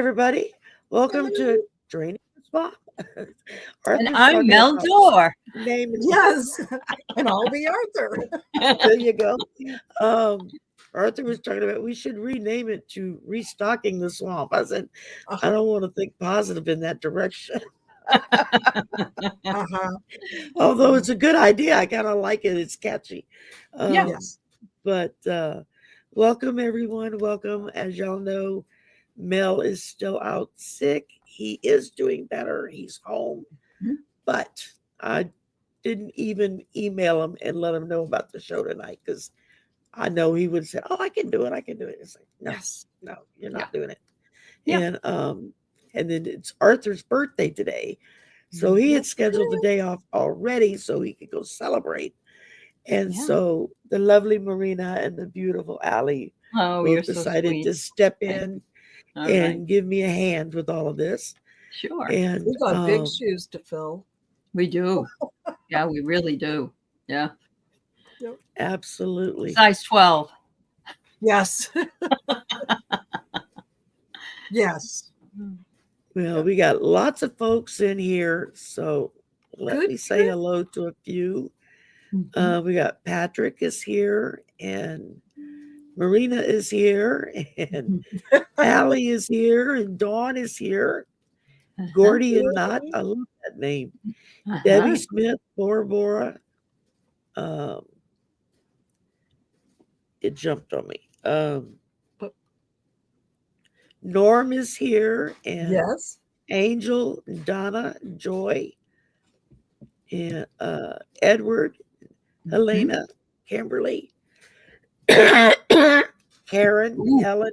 everybody. Welcome to Draining the Swamp. And I'm Mel Dore. Name is Yes, and I'll be Arthur. There you go. Arthur was talking about we should rename it to Restocking the Swamp. I said, I don't want to think positive in that direction. Although it's a good idea. I kind of like it. It's catchy. Yes. But welcome, everyone. Welcome. As y'all know, Mel is still out sick. He is doing better. He's home. But I didn't even email him and let him know about the show tonight because I know he would say, "Oh, I can do it. I can do it." It's like, no, you're not doing it. Yeah. And then it's Arthur's birthday today. So he had scheduled the day off already so he could go celebrate. And so the lovely Marina and the beautiful Aley decided to step in and give me a hand with all of this. Sure. And we got big shoes to fill. We do. Yeah, we really do. Yeah. Yep. Absolutely. Size 12. Yes. Yes. Well, we got lots of folks in here, so let me say hello to a few. We got Patrick is here, and Marina is here, and Allie is here, and Dawn is here. Gordy and Not, I love that name. Debbie Smith, Bora Bora. It jumped on me. Norm is here, and Angel, Donna, Joy, and Edward, Helena, Kimberly, Karen, Helen,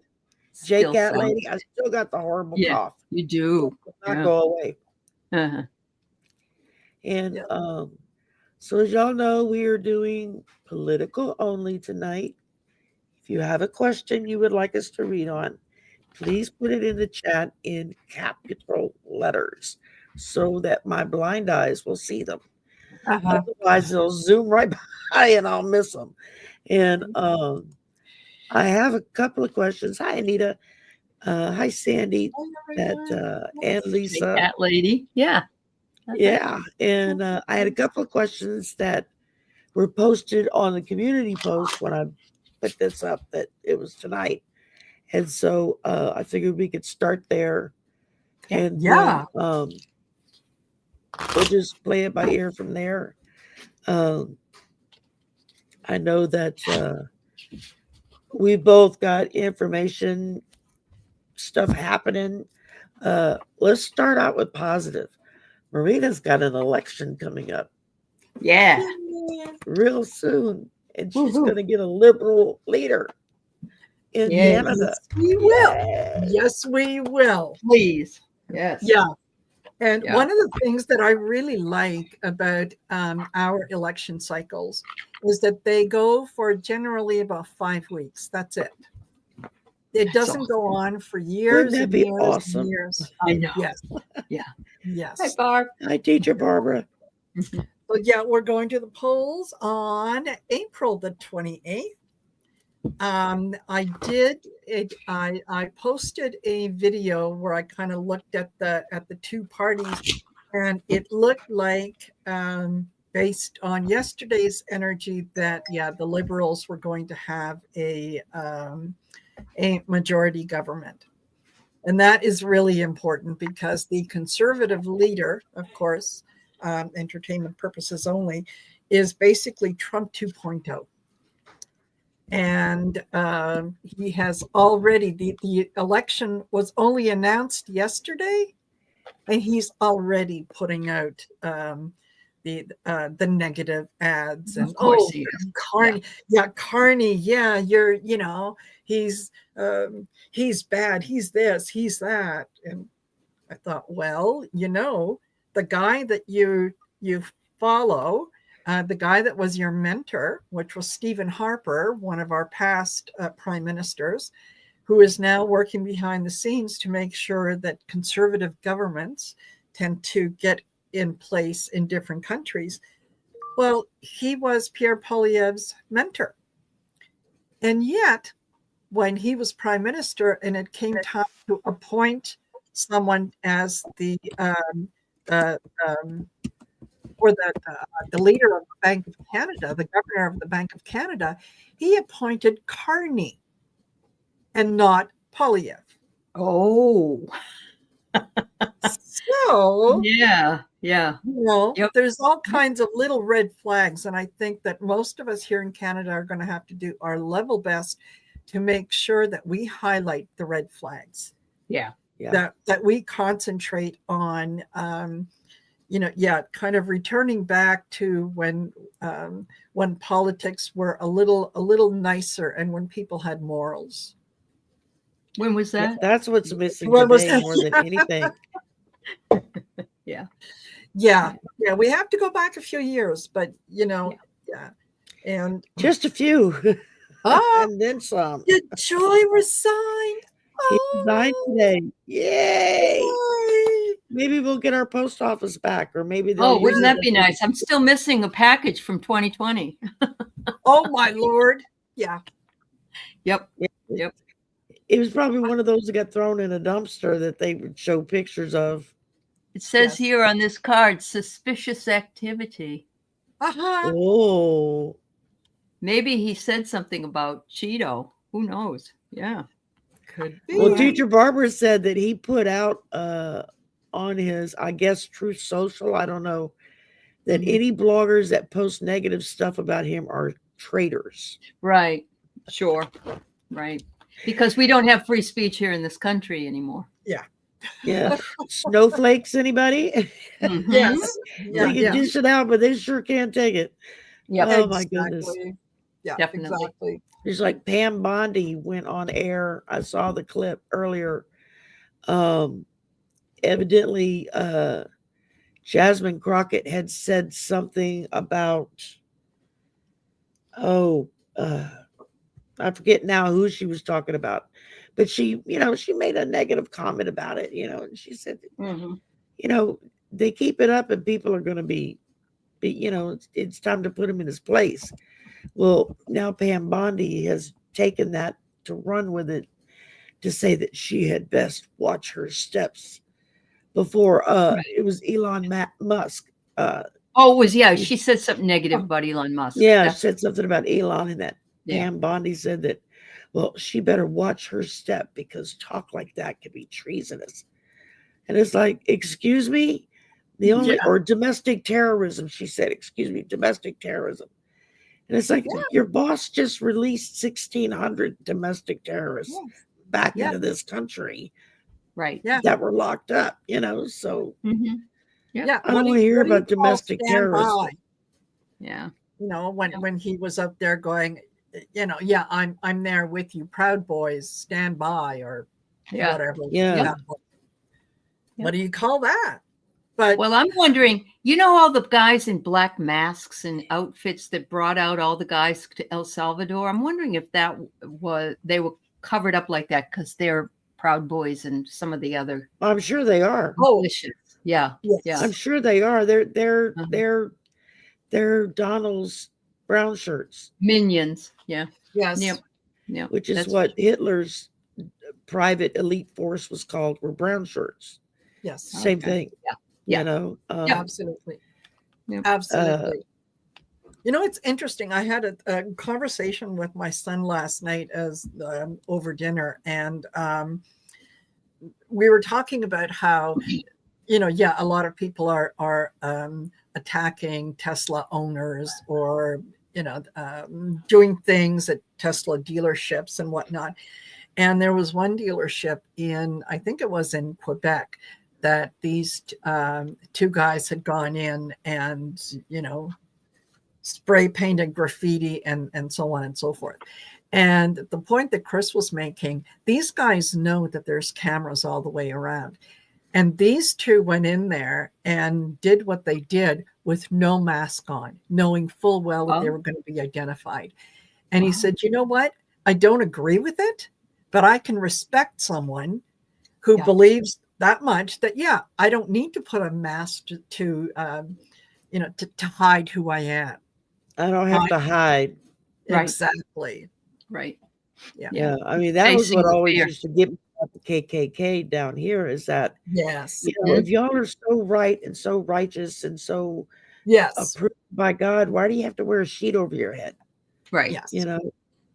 J Cat Lady. I still got the horrible cough. You do. Not go away. And so as y'all know, we are doing political only tonight. If you have a question you would like us to read on, please put it in the chat in capital letters so that my blind eyes will see them. Otherwise, they'll zoom right by and I'll miss them. And I have a couple of questions. Hi, Anita. Hi, Sandy. And Lisa. Cat lady. Yeah. Yeah. And I had a couple of questions that were posted on the community post when I put this up that it was tonight. And so I figured we could start there. And then, we'll just play it by ear from there. I know that we both got information, stuff happening. Let's start out with positive. Marina's got an election coming up. Yeah. Real soon. And she's going to get a liberal leader in Canada. Yes, we will. Yes, we will. Please. Yes. Yeah. And one of the things that I really like about our election cycles is that they go for generally about 5 weeks. That's it. It doesn't go on for years. Wouldn't that be awesome? And years. I know. Yes. Yeah. Yes. Hi, Barb. Hi, Teacher Barbara. But yeah, we're going to the polls on April the 28th. I did it. I posted a video where I kind of looked at the two parties, and it looked like, based on yesterday's energy, that the Liberals were going to have a majority government, and that is really important because the Conservative leader, of course, entertainment purposes only, is basically Trump 2.0. And he has already, the election was only announced yesterday, and he's already putting out the negative ads. And of course he is. Carney, Carney, you're, he's bad, he's this, he's that. And I thought, well, the guy that you follow, the guy that was your mentor, which was Stephen Harper, one of our past prime ministers, who is now working behind the scenes to make sure that conservative governments tend to get in place in different countries. Well, he was Pierre Poilievre's mentor. And yet when he was prime minister and it came time to appoint someone as the leader of the Bank of Canada, the governor of the Bank of Canada, he appointed Carney and not Polyev. Oh, So, yeah. Yep. there's all kinds of little red flags. And I think that most of us here in Canada are going to have to do our level best to make sure that we highlight the red flags. Yeah. That we concentrate on, kind of returning back to when politics were a little nicer and when people had morals. When was that? That's what's missing When was today that? more than anything. Yeah. We have to go back a few years, but and Just a few. And then some. did Joy resign? He resigned today. Yay! Joy. Maybe we'll get our post office back, or maybe they'll Oh, use wouldn't it that be nice? I'm still missing a package from 2020. Oh my Lord! Yeah. Yep. It was probably one of those that got thrown in a dumpster that they would show pictures of. It says Yes. here on this card, suspicious activity. Uh-huh. Oh, Maybe he said something about Cheeto. Who knows? Yeah. Could be. well, Teacher Barber said that he put out on his, I guess, Truth Social, I don't know, that Mhm. any bloggers that post negative stuff about him are traitors. Right. Sure. Right. Because we don't have free speech here in this country anymore. Yeah. Snowflakes, anybody? Mhm. Yes. They can dish it out, but they sure can't take it. Yep. Oh, my goodness. Exactly. Yeah, Definitely. exactly. Just like Pam Bondi went on air. I saw the clip earlier. Evidently, Jasmine Crockett had said something about, I forget now who she was talking about, but she made a negative comment about it, and she said, Mhm. They keep it up and people are going to be it's time to put him in his place. Well, now Pam Bondi has taken that to run with it to say that she had best watch her steps before Right. it was Elon Musk. Oh, it was, yeah. She said something negative about Elon Musk. Yeah, That's- she said something about Elon, and that Yeah. Pam Bondi said that, well, she better watch her step because talk like that could be treasonous. And it's like, excuse me? Or domestic terrorism, she said, excuse me, domestic terrorism. And it's like, your boss just released 1,600 domestic terrorists back into this country right. that were locked up, so Mhm. Yeah. I don't want to hear about domestic terrorists. Yeah. When he was up there going, I'm there with you, Proud Boys, stand by, or Yeah. whatever. Yeah. What do you call that? But Well, I'm wondering, all the guys in black masks and outfits that brought out all the guys to El Salvador? I'm wondering if they were covered up like that because they're Proud Boys and some of the other I'm sure they are. militias. Yeah. yes. Yeah. I'm sure they are. They're Donald's brown shirts, Minions. Yeah. Yes. Yep. Yeah. which is what Hitler's private elite force was called, were brown shirts. Yes. Same thing. Yeah. Absolutely. Yep. Absolutely. It's interesting. I had a conversation with my son last night as over dinner, and we were talking about how, a lot of people are attacking Tesla owners or, doing things at Tesla dealerships and whatnot. And there was one dealership I think it was in Quebec, that these two guys had gone in and, spray painted graffiti and so on and so forth. And the point that Chris was making, these guys know that there's cameras all the way around. And these two went in there and did what they did with no mask on, knowing full well that they were going to be identified. And he said, you know what? I don't agree with it, but I can respect someone who believes that much that, I don't need to put a mask to hide who I am. I don't have to hide. Right. Exactly. Right. Yeah, I mean, that was Facing what the always fear. used to get me about the KKK down here is that, Yes. you know, if y'all are so right and so righteous and so Yes. approved by God, why do you have to wear a sheet over your head? Right. Yes. You know,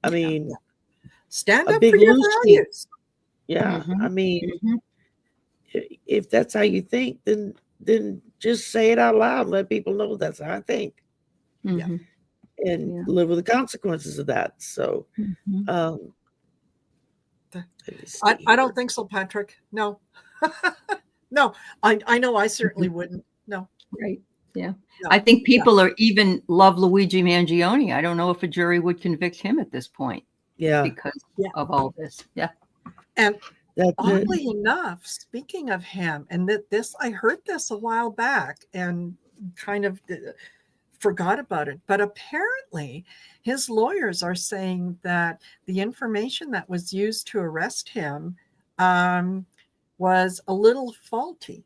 I mean, Stand a up big for your loose sheet. values. Yeah, I mean, Mhm. if that's how you think, then just say it out loud. Let people know that's how I think, Yeah. Mhm. and Yeah. live with the consequences of that. So, Mhm. let me see I here. don't think so, Patrick. No. No, I know I certainly wouldn't. No. Right. Yeah. No. I think people are even love Luigi Mangione. I don't know if a jury would convict him at this point Yeah, because Yeah. of all this. Yeah. And that's it. oddly enough, speaking of him, and this, I heard this a while back and kind of forgot about it. But apparently, his lawyers are saying that the information that was used to arrest him was a little faulty,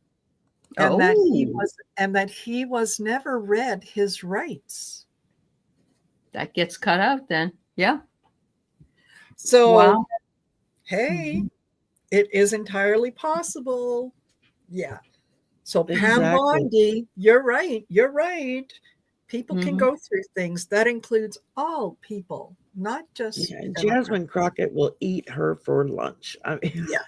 and that he was never read his rights. That gets cut out then. Yeah. So, Wow. hey, it is entirely possible. Yeah. So Pam Exactly. Bondi, you're right. You're right. People can Mhm. go through things. That includes all people, not just Yeah, and Democrats. Jasmine Crockett will eat her for lunch. I mean, Yes.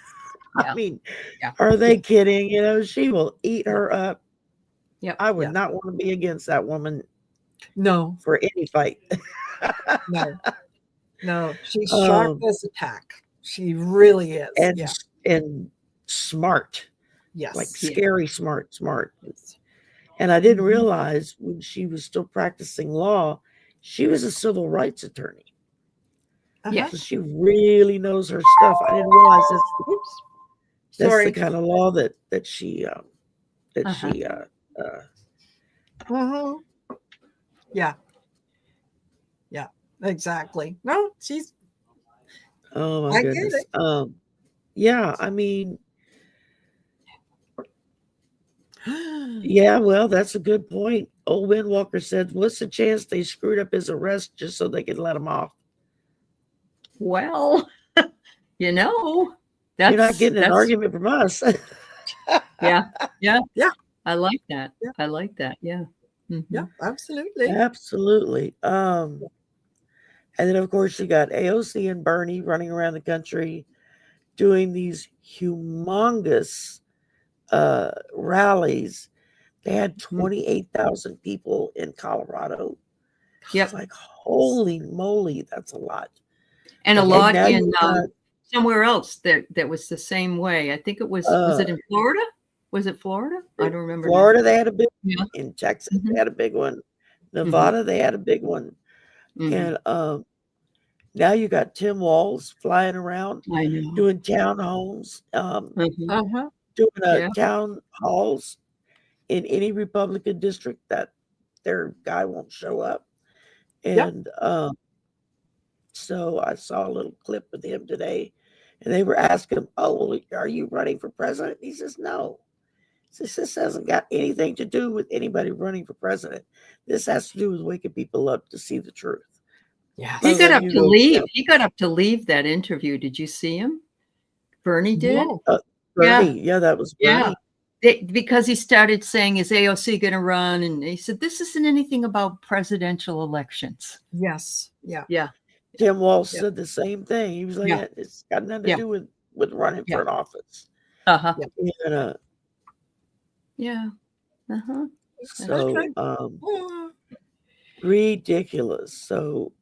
I Yeah. mean, Yeah. are they kidding? You know, she will eat her up. Yep. I would Yeah. not want to be against that woman No, for any fight. no, no. She's sharp Um, as a tack. She really is. and Yeah. and smart, like Yes. Yeah. scary smart. Yes. And I didn't Mhm. realize when she was still practicing law, she was a civil rights attorney. Uh-huh. Yes. So she really knows her stuff. I didn't realize Oops. that's Sorry. the kind of law that she Mhm. Yeah. Yeah. Exactly. No, she's. oh my I get goodness. it. Yeah, I mean, yeah, well, that's a good point. Old Windwalker said, what's the chance they screwed up his arrest just so they could let him off? Well, you know, You're not getting an that's argument from us. yeah. Yeah. Yeah. I like that. Yeah. I like that. Yeah. Yeah. Mhm. Absolutely. Absolutely. And then, of course, you got AOC and Bernie running around the country doing these humongous rallies. They had 28,000 people in Colorado. Yep. It's like, holy moly, that's a lot. And a And lot now in you got somewhere else that was the same way. I think it was it in Florida? Was it Florida? I don't remember. Florida, they had a big Yeah. one. In Texas, Mhm. they had a big one. Nevada, they had a big one. Mhm. And now you got Tim Walz flying around I know. doing town homes, Mhm. Uh-huh. doing Yeah. town halls in any Republican district that their guy won't show up. Yep. And so I saw a little clip with him today, and they were asking him, "Oh, well, are you running for president?" He says, "No." He says, "This hasn't got anything to do with anybody running for president. This has to do with waking people up to see the truth." Yes. He got Let up you to know, leave. He got up to leave that interview. Did you see him? Bernie did? No. Bernie, yeah, that was Yeah. Bernie. Because he started saying, is AOC going to run? And he said, this isn't anything about presidential elections. Yes. Yeah. Yeah. Tim Walz Yep. said the same thing. He was like, Yeah. "It's got nothing to Yeah. do with running Yeah. for an office." Uh-huh. Yep. And Yeah. Uh-huh. so Okay. ridiculous. So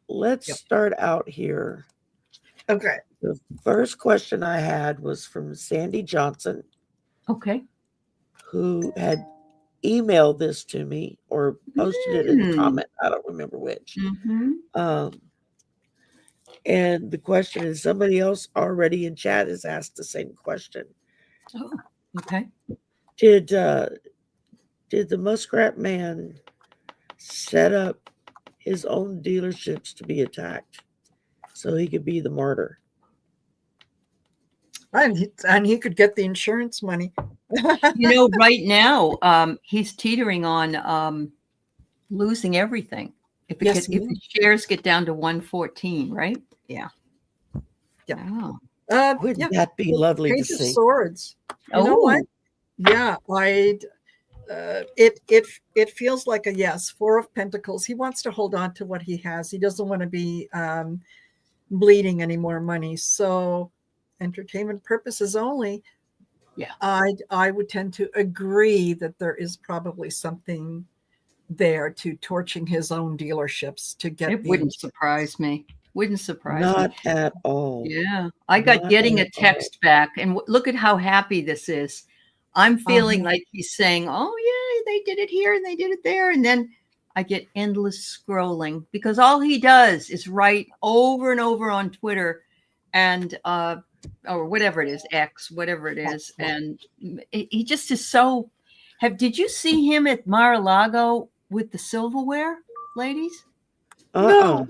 let's Yep. start out here. Okay. The first question I had was from Sandy Johnson, Okay. who had emailed this to me or posted it in the Mm. comment. I don't remember which. Mm-hmm. And the question is, somebody else already in chat has asked the same question. Oh, okay. Did the Muskrat Man set up his own dealerships to be attacked so he could be the martyr? And he could get the insurance money. You know, right now, he's teetering on losing everything. If Yes, if the shares get down to 114, right? Yeah. Yeah. Oh. Wouldn't that be lovely to Page of see? Swords. You know what? Yeah, it feels like a yes. Four of Pentacles. He wants to hold on to what he has. He doesn't want to be bleeding any more money. So, entertainment purposes only. Yeah, I would tend to agree that there is probably something there to torching his own dealerships to get. it wouldn't surprise me. Wouldn't surprise me. Not at all. Yeah, I got Not getting at a text back, and look at how happy this is. I'm feeling like he's saying, "Oh yeah, they did it here and they did it there," and then I get endless scrolling because all he does is write over and over on Twitter, and or whatever it is, X, whatever it is, and he just is so. Did you see him at Mar-a-Lago with the silverware, ladies? No.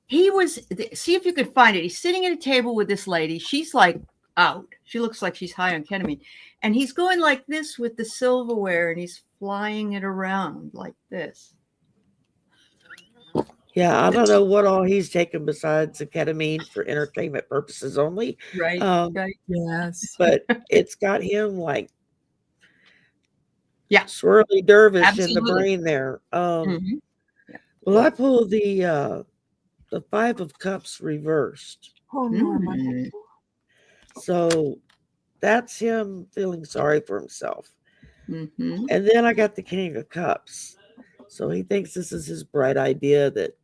He was, see if you could find it. He's sitting at a table with this lady. She's like out. She looks like she's high on ketamine. And he's going like this with the silverware and he's flying it around like this. Yeah, I don't know what all he's taken besides the ketamine for entertainment purposes only. Right. Right. Yes. But it's got him like Yeah. swirly dervish in the Absolutely. brain there. Mhm. Well, I pulled the Five of Cups reversed. Oh, Norma. So that's him feeling sorry for himself. Mhm. And then I got the King of Cups. So he thinks this is his bright idea that,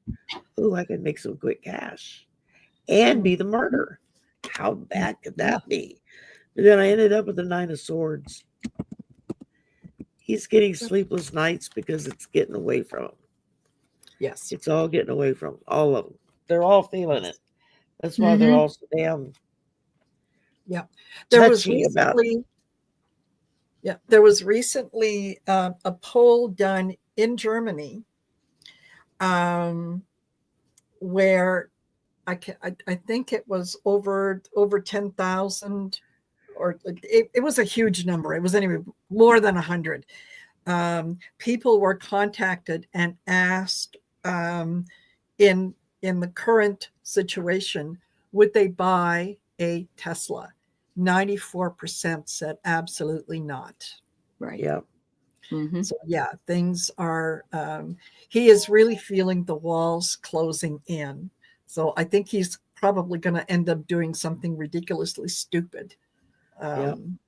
oh, I can make some quick cash and be the martyr. How bad could that be? But then I ended up with the Nine of Swords. He's getting sleepless nights because it's getting away from him. Yes. It's all getting away from him. All of them. They're all feeling it. That's why they're all so damn There was touchy about it. There was recently a poll done in Germany where I think it was over 10,000, or it was a huge number. It was anyway more than 100. People were contacted and asked in the current situation, would they buy a Tesla? 94% said absolutely not. Right. Yeah. Mhm. So yeah, things are. He is really feeling the walls closing in. So I think he's probably going to end up doing something ridiculously stupid. And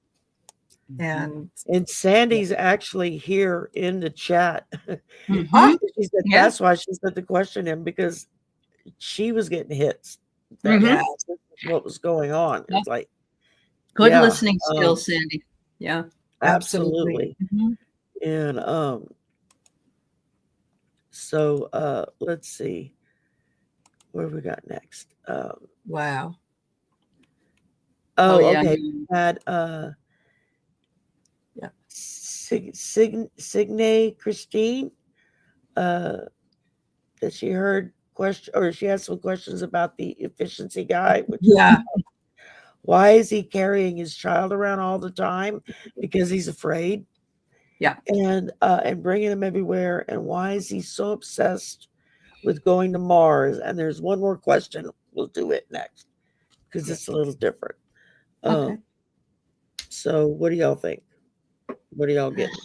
Sandy's actually here in the chat. Mhm. She said that's why she said to question him, because she was getting hits. That was what was going on. It's like good listening skills, Sandy. Yeah. Absolutely. Mhm. And so let's see where we got next. Wow. Okay. We had Signe Christine, that she heard question, or she had some questions about the efficiency guy. Which why is he carrying his child around all the time? Because he's afraid. Yeah. And bringing him everywhere. And why is he so obsessed with going to Mars? And there's one more question. We'll do it next because it's a little different. Okay. So what do y'all think? What are y'all getting?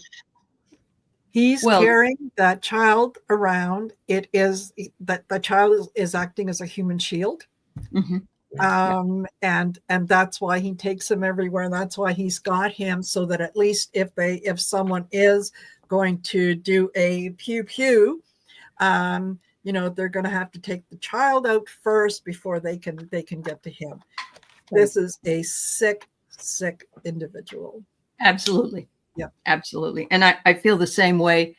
He's carrying that child around. It is that the child is acting as a human shield. And that's why he takes him everywhere. And that's why he's got him, so that at least if someone is going to do a pew pew, they're going to have to take the child out first before they can get to him. This is a sick individual. Absolutely. Yeah, absolutely. And I feel the same way.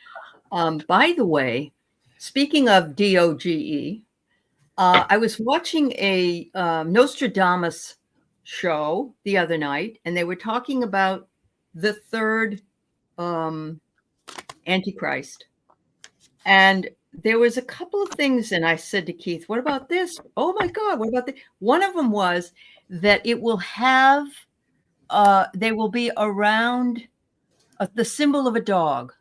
By the way, speaking of DOGE, I was watching a Nostradamus show the other night, and they were talking about the third Antichrist. And there was a couple of things, and I said to Keith, what about this? Oh my God, what about this? One of them was that it will have, they will be around the symbol of a dog.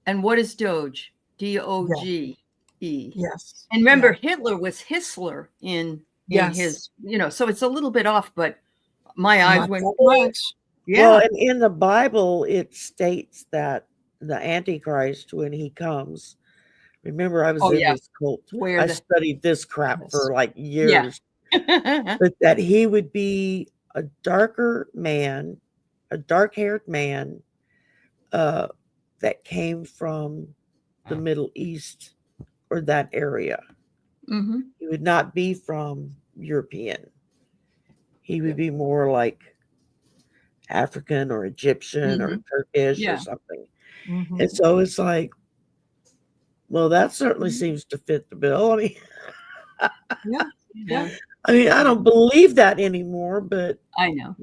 And what is Doge? DOGE. Yes. And remember, Hitler was Hissler in in his, so it's a little bit off, but my eyes Not went, that much. yeah. Well, and in the Bible, it states that the Antichrist, when he comes, remember, I was Oh, in yeah. this cult. Where I the, studied this crap Yes. for like yeah. years, but that he would be a darker man, a dark-haired man that came from the Middle East or that area. Mhm. He would not be from European. He would be more like African or Egyptian or Turkish Yeah. or something. Mhm. And so it's like, well, that certainly seems to fit the bill. Yeah. Yeah. I don't believe that anymore, but I know.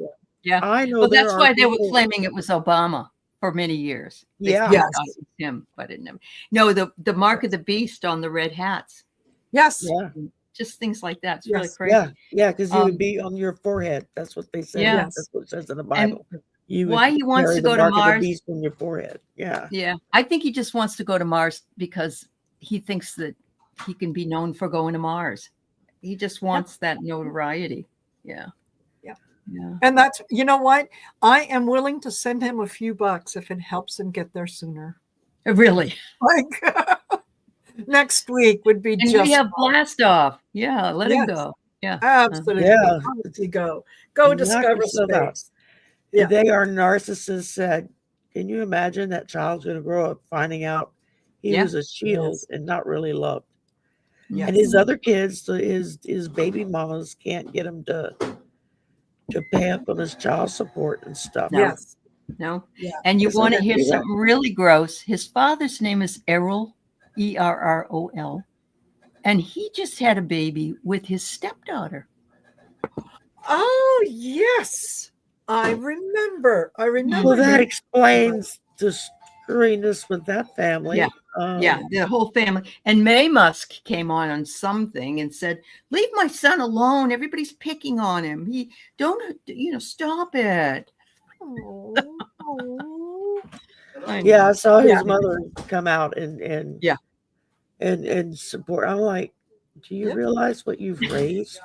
Yeah. I know Well, there that's are why they were people. claiming it was Obama for many years. They Yeah. thought Yes. it was him, but it never. No, the mark of the beast on the red hats. Yes. Yeah, Just things like that. It's really Yes. crazy. yeah, because you would Um, be on your forehead. That's what they say. Yeah. Yes. That's what it says in the And Bible. You why would he wants carry to the go to mark of the Mars? beast on your forehead. Yeah. Yeah, I think he just wants to go to Mars because he thinks that he can be known for going to Mars. He just wants that notoriety. Yeah. Yep. Yeah. And that's, you know what? I am willing to send him a few bucks if it helps him get there sooner. Really. Like next week would be And just we have blast off. Yeah, let him Yes. go. Yeah. absolutely. Yeah. Honestly, go Knock discover yourself out. space. Yeah. They are narcissists. Said, can you imagine that child's going to grow up finding out he Yeah. was a shield Yes. and not really loved? Yes. And his other kids, his baby mamas can't get him to pay up on his child support and stuff. No. Yes. No. Yeah. And you It's want to like, hear yeah. something really gross. His father's name is Errol, Errol. And he just had a baby with his stepdaughter. Oh yes. I remember. Well, that hearing- explains the screwiness with that family. Yeah. Yeah, the whole family. And May Musk came on something and said, "Leave my son alone. Everybody's picking on him. He don't, stop it." Oh, oh. I know. Yeah, I saw his Yeah. mother come out and Yeah. and support. I'm like, do you Yep. realize what you've raised?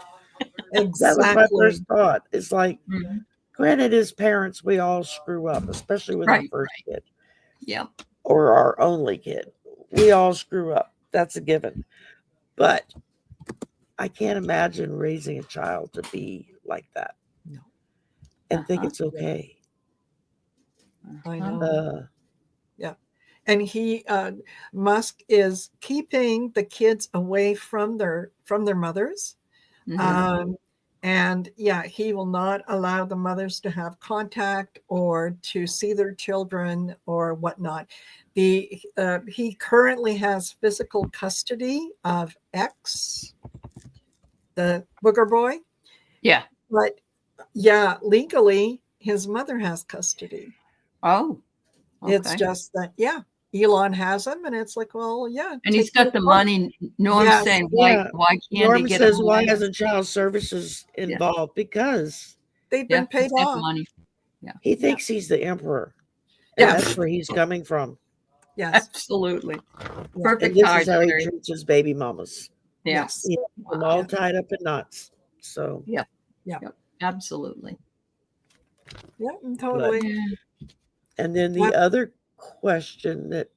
Exactly. That was my first thought. It's like, Mhm. granted, as parents, we all screw up, especially with our Right, first kid Yeah. or our only kid. We all screw up. That's a given. But I can't imagine raising a child to be like that. No. And think Uh-huh. it's okay. I know. Uh, And he Musk is keeping the kids away from their mothers. Mhm. And yeah, he will not allow the mothers to have contact or to see their children or whatnot. He currently has physical custody of X, the booger boy. Yeah. But yeah, legally, his mother has custody. Oh. Okay. It's just that, yeah, Elon has him, and it's like, well, yeah. And he's take got your the part. money. Norm's Yes. saying, Yeah. why can't Norm they get says, him why away? hasn't child services involved? Because They've Yeah, been paid he's got the off. money. he thinks he's the emperor. And Yeah. that's where he's coming from. Yes. Absolutely. And Perfect this card, is how he Larry. treats his baby mamas. Yeah. Yes. He has them all tied up in knots. So Absolutely. Yeah, totally. Yeah. and then the Yep. other question that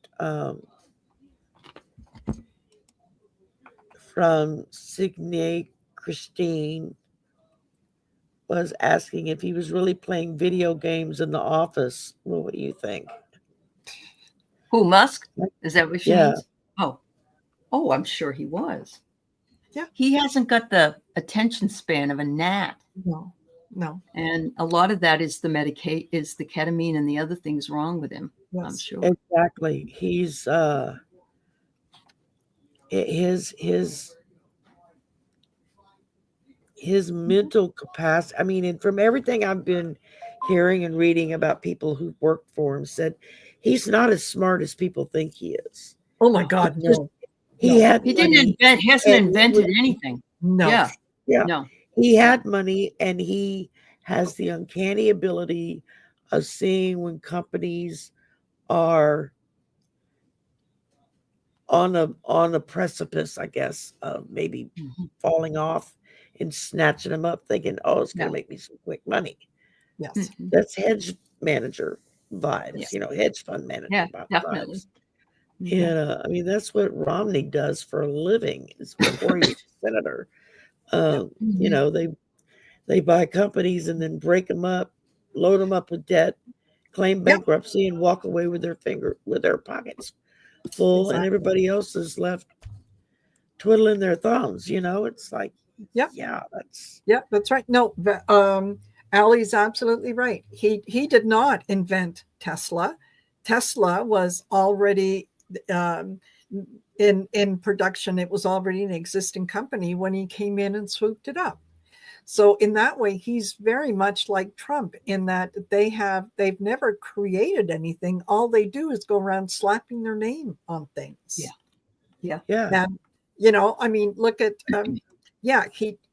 from Signe Christine was asking if he was really playing video games in the office. Well, what do you think? Who, Musk? Is that what she Yeah. means? Oh, I'm sure he was. Yeah. He hasn't got the attention span of a gnat. No. And a lot of that is the ketamine and the other things wrong with him. Yes. I'm sure. Exactly. He's his mental capacity. I mean, and from everything I've been hearing and reading about people who worked for him, said he's not as smart as people think he is. Oh my God, no. He had He money. hasn't and he invented was- anything. No. Yeah. No. He had money, and he has the uncanny ability of seeing when companies are on a precipice, I guess, of maybe Mhm. falling off and snatching them up thinking, oh, it's going to Yeah. make me some quick money. Yes. Mhm. That's hedge manager vibes, Yes. you know, hedge fund manager Yeah, vibes. definitely. And I mean, that's what Romney does for a living. Is before he was a senator, you Mhm. know, they buy companies and then break them up, load them up with debt, claim bankruptcy, and walk away with their pockets full, and Exactly. everybody else is left twiddling their thumbs. You know, it's like, Yep. yeah, that's Yeah, that's right. No, Ali's absolutely right. He did not invent Tesla. Tesla was already in production. It was already an existing company when he came in and swooped it up. So in that way, he's very much like Trump in that they've never created anything. All they do is go around slapping their name on things. Yeah. And you know, I mean, look at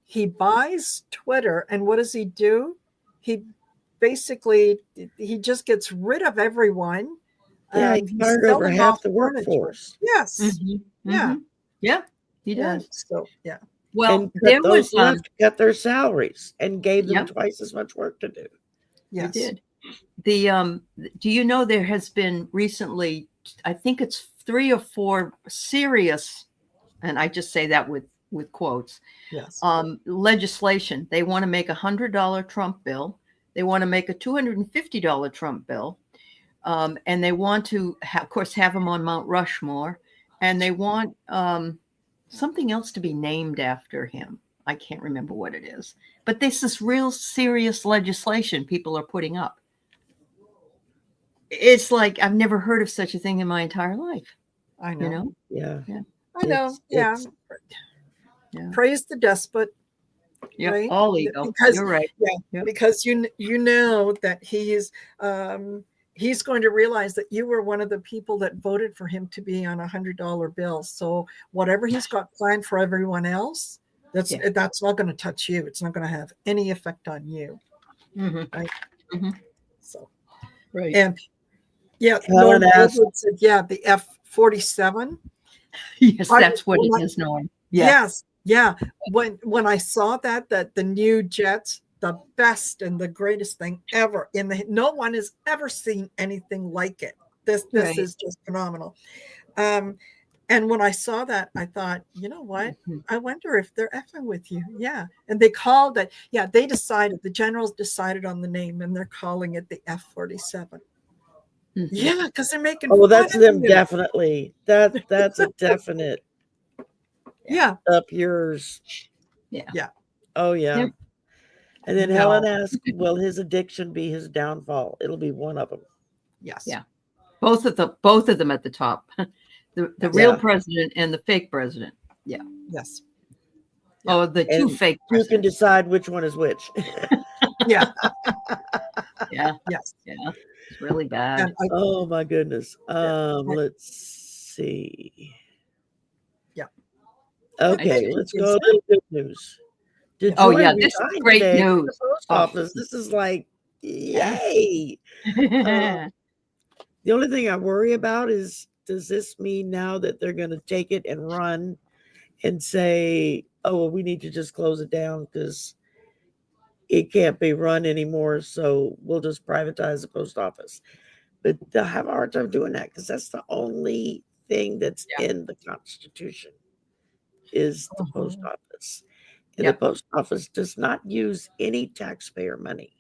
he buys Twitter, and what does he do? He basically he just gets rid of everyone. he He's fired over selling half off the furniture. workforce Yes. Mhm. Yeah. Mhm. Yeah, he Yeah. does. So yeah. Well, and cut there those was left cut their salaries and gave them Yep. twice as much work to do. you Yes. did. The do you know there has been recently, I think it's 3 or 4 serious, and I just say that with quotes, Yes. legislation. They want to make $100 Trump bill. They want to make a $250 Trump bill. And they want to, of course, have him on Mount Rushmore. And they want something else to be named after him. I can't remember what it is. But this is real serious legislation people are putting up. It's like I've never heard of such a thing in my entire life. I know. You know? Yeah. I know. Yeah. Yeah. Praise the despot. Yeah. Right? All ego. Because You're right. yeah, Yep. because you know that he's going to realize that you were one of the people that voted for him to be on $100 bill. So whatever he's got planned for everyone else, that's not going to touch you. It's not going to have any effect on you. Mm-hmm. Right. Mm-hmm. So right. And yeah, Helen Norm asked, Edwards said, yeah, the F-47. Yes, that's what it is, Norm. Yeah. Yes. Yeah. When I saw that the new jets, the best and the greatest thing ever no one has ever seen anything like it. This Right. is just phenomenal. And when I saw that, I thought, you know what? I wonder if they're effing with you. Yeah. And they called it. Yeah. The generals decided on the name, and they're calling it the F-47. Mhm. Yeah. Because they're making oh, fun that's of them you. definitely. That's a definite Yeah. up yours. Yeah. Oh yeah. Yep. And then No. Helen asked, will his addiction be his downfall? It'll be one of them. Yes. Yeah. Both of them at the top. The real president and the fake president. Yeah. Yes. Oh, the two And fake you can presidents. decide which one is which. Yeah. Yeah. Yes. Yeah. It's really bad. And Oh my goodness. Yeah. Let's see. Yeah. Okay, let's go a little good news. Did Oh, Joy yeah, this is resign great today from news. the post Oh. office? This is like, yay. Yeah. The only thing I worry about is, does this mean now that they're going to take it and run and say, oh, well, we need to just close it down because it can't be run anymore, so we'll just privatize the post office. But they'll have a hard time doing that because that's the only thing that's in the Constitution is the post office. And the post office does not use any taxpayer money.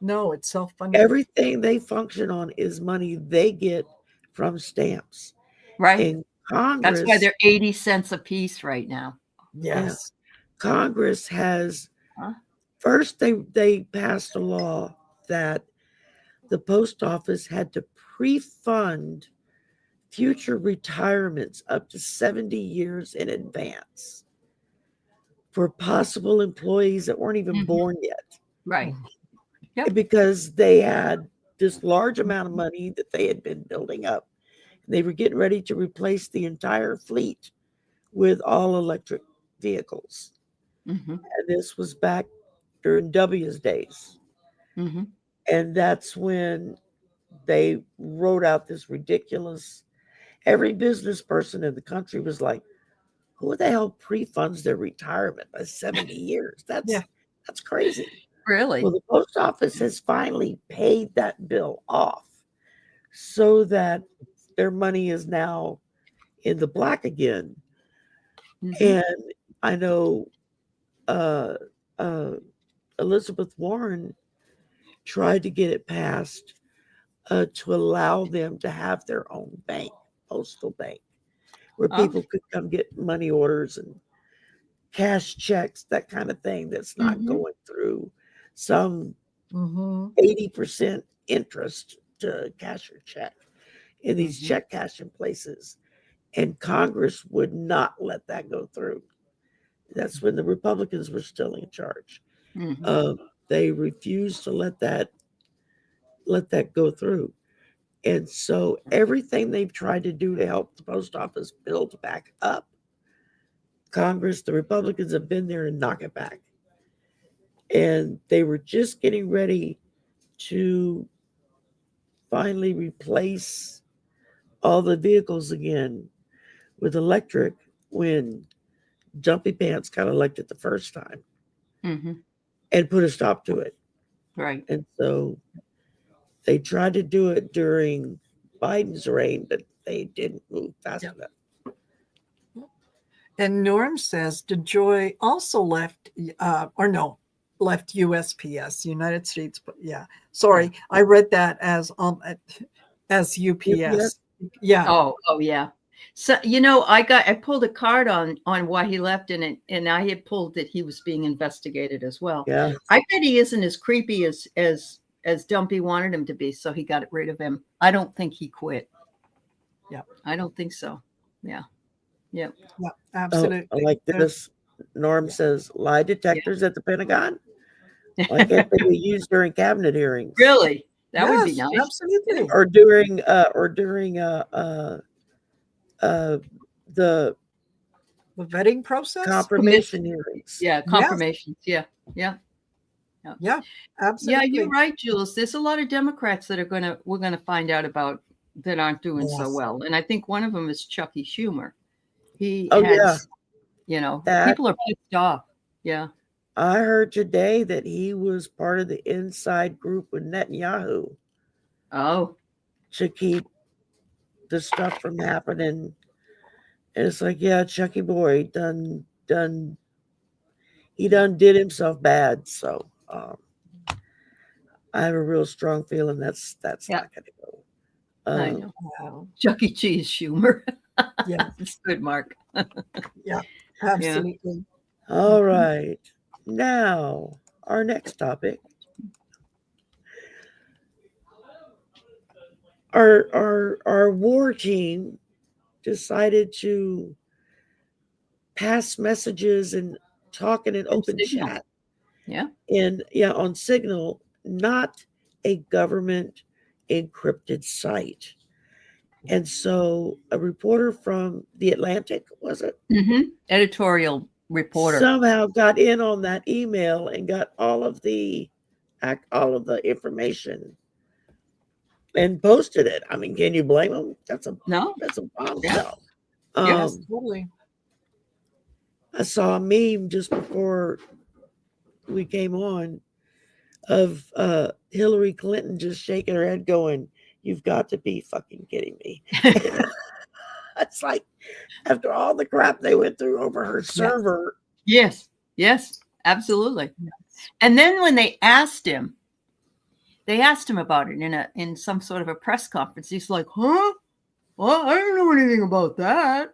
No, it's self-funded. Everything they function on is money they get from stamps. Right. And Congress. That's why they're 80 cents a piece right now. Yes. Congress has first they passed a law that the post office had to pre-fund future retirements up to 70 years in advance for possible employees that weren't even born yet. Right. Yep. Because they had this large amount of money that they had been building up. They were getting ready to replace the entire fleet with all electric vehicles. Mm-hmm. And this was back during W's days. Mm-hmm. And that's when they wrote out this ridiculous, every business person in the country was like, who the hell pre-funds their retirement by 70 years? That's crazy. Really? Well, the post office has finally paid that bill off so that their money is now in the black again. Mhm. And I know Elizabeth Warren tried to get it passed to allow them to have their own bank, postal bank, where Oh. people could come get money orders and cash checks, that kind of thing, that's not Mhm. going through some Mhm. 80% interest to cash your check in these Mhm. check cashing places. And Congress would not let that go through. That's when the Republicans were still in charge. Mhm. They refused to let that go through. And so everything they've tried to do to help the post office build back up, Congress, the Republicans have been there and knock it back. And they were just getting ready to finally replace all the vehicles again with electric when Jumpy Pants got elected the first time Mhm. and put a stop to it. Right. And so they tried to do it during Biden's reign, but they didn't move fast enough. And Norm says DeJoy also left, left USPS, United States. Yeah, sorry, I read that as UPS. Yeah. Oh yeah. So I pulled a card on why he left, and I had pulled that he was being investigated as well. Yeah. I bet he isn't as creepy as Dumpy wanted him to be, so he got rid of him. I don't think he quit. Yeah, I don't think so. Yeah. Yeah, absolutely. I like this. Norm says lie detectors at the Pentagon. Why can't they be used during cabinet hearings? Really? That would be Yes, nice. absolutely. Or during the vetting process, confirmation hearings. Yeah, confirmations. Yes. Yeah. Absolutely. Yeah, you're right, Jules. There's a lot of Democrats that we're gonna find out about that aren't doing so well, and I think one of them is Chucky Schumer. He has, people are pissed off. Yeah. I heard today that he was part of the inside group with Netanyahu. Oh. To keep the stuff from happening. And it's like, yeah, Chucky boy done did himself bad. So I have a real strong feeling that's not gonna go. I know. Wow. Chuck E. Cheese Schumer. Yeah. It's good, Mark. Yeah, absolutely. Yeah. All right. Now, our next topic. Our war team decided to pass messages and talk in an open chat. Yeah. On Signal, not a government encrypted site. And so a reporter from The Atlantic, was it? Mm-hmm. Editorial reporter. Somehow got in on that email and got all of the information and posted it. I mean, can you blame them? That's a bombshell. Yes, totally. I saw a meme just before we came on of Hillary Clinton just shaking her head going, "You've got to be fucking kidding me." It's like, after all the crap they went through over her server. Yes, absolutely. And then when they asked him about it in some sort of a press conference, he's like, "Huh? Well, I don't know anything about that."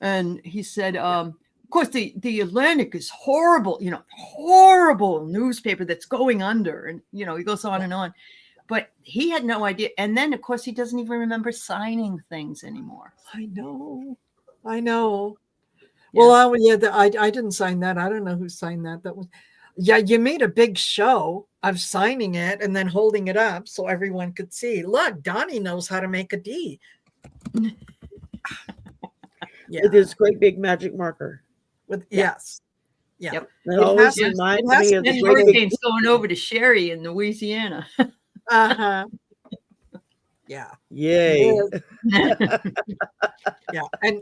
And he said, of course, the Atlantic is horrible, horrible newspaper that's going under. And, he goes on and on. But he had no idea. And then, of course, he doesn't even remember signing things anymore. I know. Well, I didn't sign that. I don't know who signed that. That was, you made a big show of signing it and then holding it up so everyone could see. Look, Donnie knows how to make a D. With this great big magic marker. Yes. Yeah. Yep. It always reminds me of the hurricanes going over to Shari in Louisiana. Yeah. Yay. Yeah. And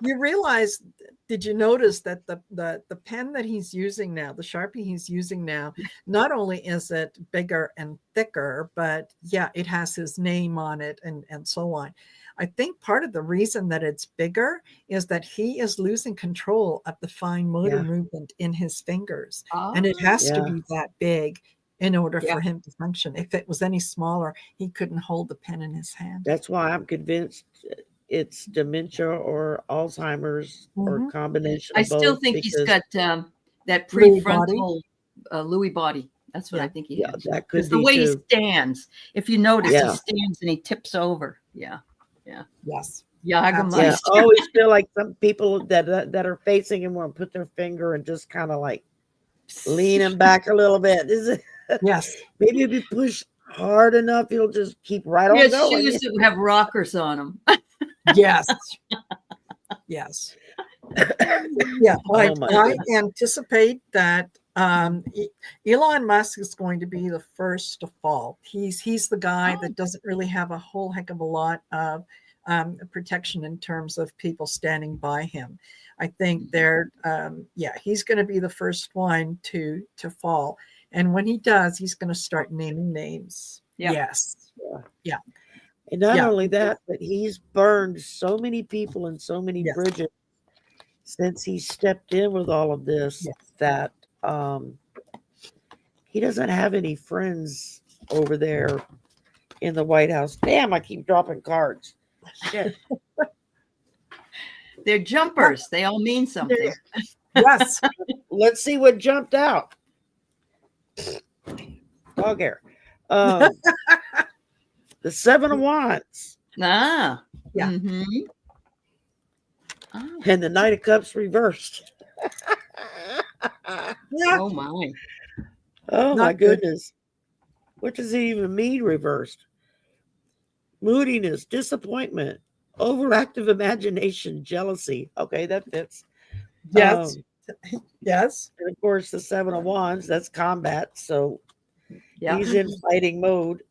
You realize, did you notice that the pen that he's using now, the Sharpie he's using now, not only is it bigger and thicker, but yeah, it has his name on it and so on. I think part of the reason that it's bigger is that he is losing control of the fine motor movement in his fingers. And it has to be that big in order for him to function. If it was any smaller, he couldn't hold the pen in his hand. That's why I'm convinced it's dementia or Alzheimer's or combination of I both. still think he's got that Lewy prefrontal Lewy body. That's what I think he has. That could It's be the way too. he stands. If you notice, Yeah. he stands and he tips over. Yeah. Yes. Yeah, Jagermeister. I always feel like some people that are facing him want to put their finger and just kind of like lean him back a little bit. Yes. Maybe if you push hard enough, he'll just keep right on He has going. shoes that have rockers on them. Yes. Yes. Yeah. I goodness. anticipate that Elon Musk is going to be the first to fall. He's the guy that doesn't really have a whole heck of a lot of protection in terms of people standing by him. I think he's going to be the first one to fall. And when he does, he's going to start naming names. Yep. Yes. Yeah. And not only that, but he's burned so many people and so many bridges since he stepped in with all of this that he doesn't have any friends over there in the White House. Damn, I keep dropping cards. Shit. They're jumpers. They all mean something. Yes. Let's see what jumped out. Dog hair. The Seven of Wands. Yeah. And the Knight of Cups reversed. Oh my. Oh my goodness. What does it even mean reversed? Moodiness, disappointment, overactive imagination, jealousy. Okay, that fits. Yes. Yes. And of course, the Seven of Wands, that's combat. So he's in fighting mode.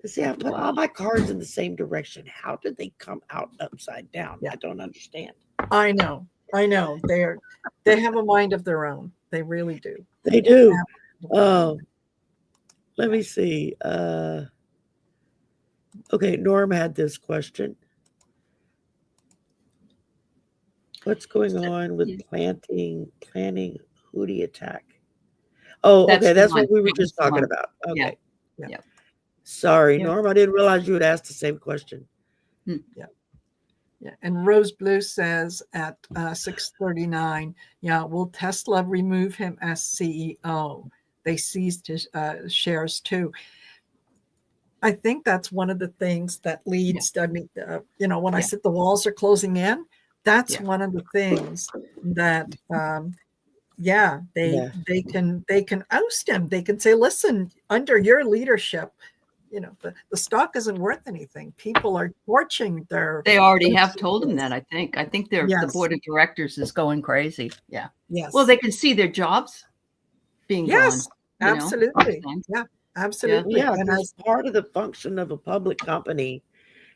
See, I put all my cards in the same direction. How did they come out upside down? I don't understand. I know. They have a mind of their own. They really do. They do. Let me see. Okay, Norm had this question. What's going on with planning Houthi attack? Oh, okay, that's what we were just talking about. Okay. Yeah. Sorry, Norm, I didn't realize you had asked the same question. Yeah. And Rose Blue says at 6:39, will Tesla remove him as CEO? They seized his shares too. I think that's one of the things that leads to, when I said the walls are closing in, that's one of the things that they can oust him. They can say, listen, under your leadership, the stock isn't worth anything. People are torching They already have told him that, I think. I think the board of directors is going crazy. Yeah. Yes. Well, they can see their jobs being gone. Absolutely. Yeah, absolutely. Yeah, and as part of the function of a public company,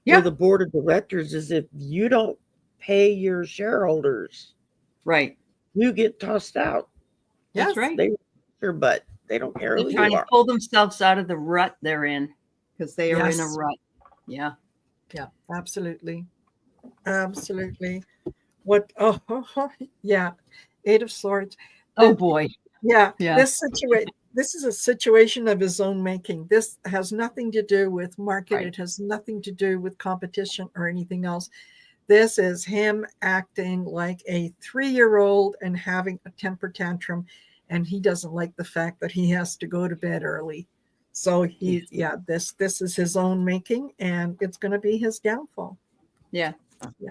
the board of directors is if you don't pay your shareholders, right, you get tossed out. That's right. They your butt. They don't care who you are. They're trying to pull themselves out of the rut they're in because they are in a rut. Yeah. Yeah, absolutely. What? Oh, yeah. Eight of Swords. Oh boy. Yeah. This is a situation of his own making. This has nothing to do with market. Right. It has nothing to do with competition or anything else. This is him acting like a 3-year-old and having a temper tantrum, and he doesn't like the fact that he has to go to bed early. So this is his own making, and it's going to be his downfall. Yeah.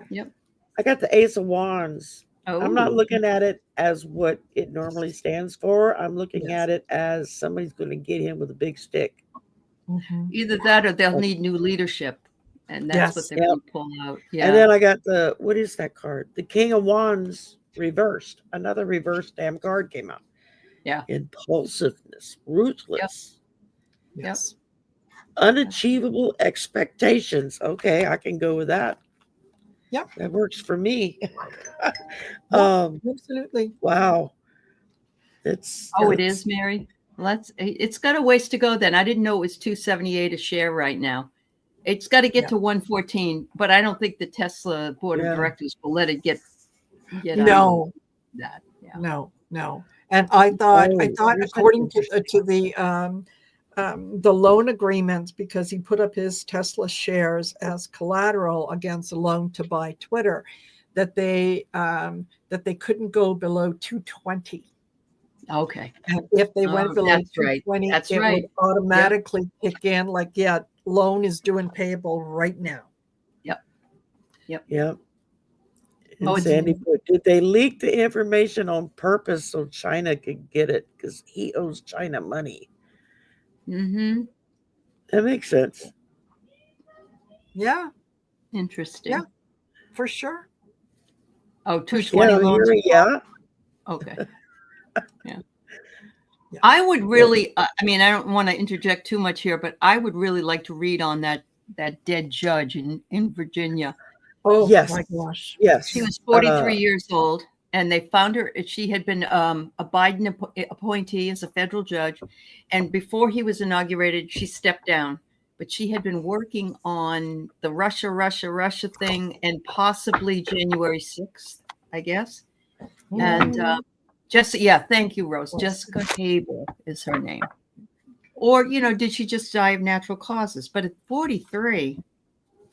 Yep. I got the Ace of Wands. Oh. I'm not looking at it as what it normally stands for. I'm looking at it as somebody's going to get him with a big stick. Mm-hmm. Either that or they'll need new leadership. And that's what they're going to pull out. Yeah. And then I got what is that card? The King of Wands reversed. Another reversed damn card came out. Yeah. Impulsiveness, ruthless. Yes. Unachievable expectations. Okay, I can go with that. Yep. That works for me. Yeah, absolutely. Wow. It's It is, Mary. It's got a ways to go then. I didn't know it was $278 a share right now. It's got to get to 114, but I don't think the Tesla board of directors will let it get No. that. Yeah. No. And I thought according to the loan agreement, because he put up his Tesla shares as collateral against a loan to buy Twitter, that they couldn't go below 220. Okay. And if they went below 220, it would automatically kick in like, loan is due and payable right now. Yep. And Sandy put, did they leak the information on purpose so China could get it? Because he owes China money. Mm-hmm. That makes sense. Yeah. Interesting. Yeah, for sure. Oh, 220 loans. Yeah. Okay. Yeah. I would really, I don't want to interject too much here, but I would really like to read on that dead judge in Virginia. Oh, yes. My gosh. Yes. She was 43 years old, and they found her. She had been a Biden appointee as a federal judge. And before he was inaugurated, she stepped down. But she had been working on the Russia thing and possibly January 6th, I guess. And thank you, Rose. Jessica Cable is her name. Or, did she just die of natural causes? But at 43,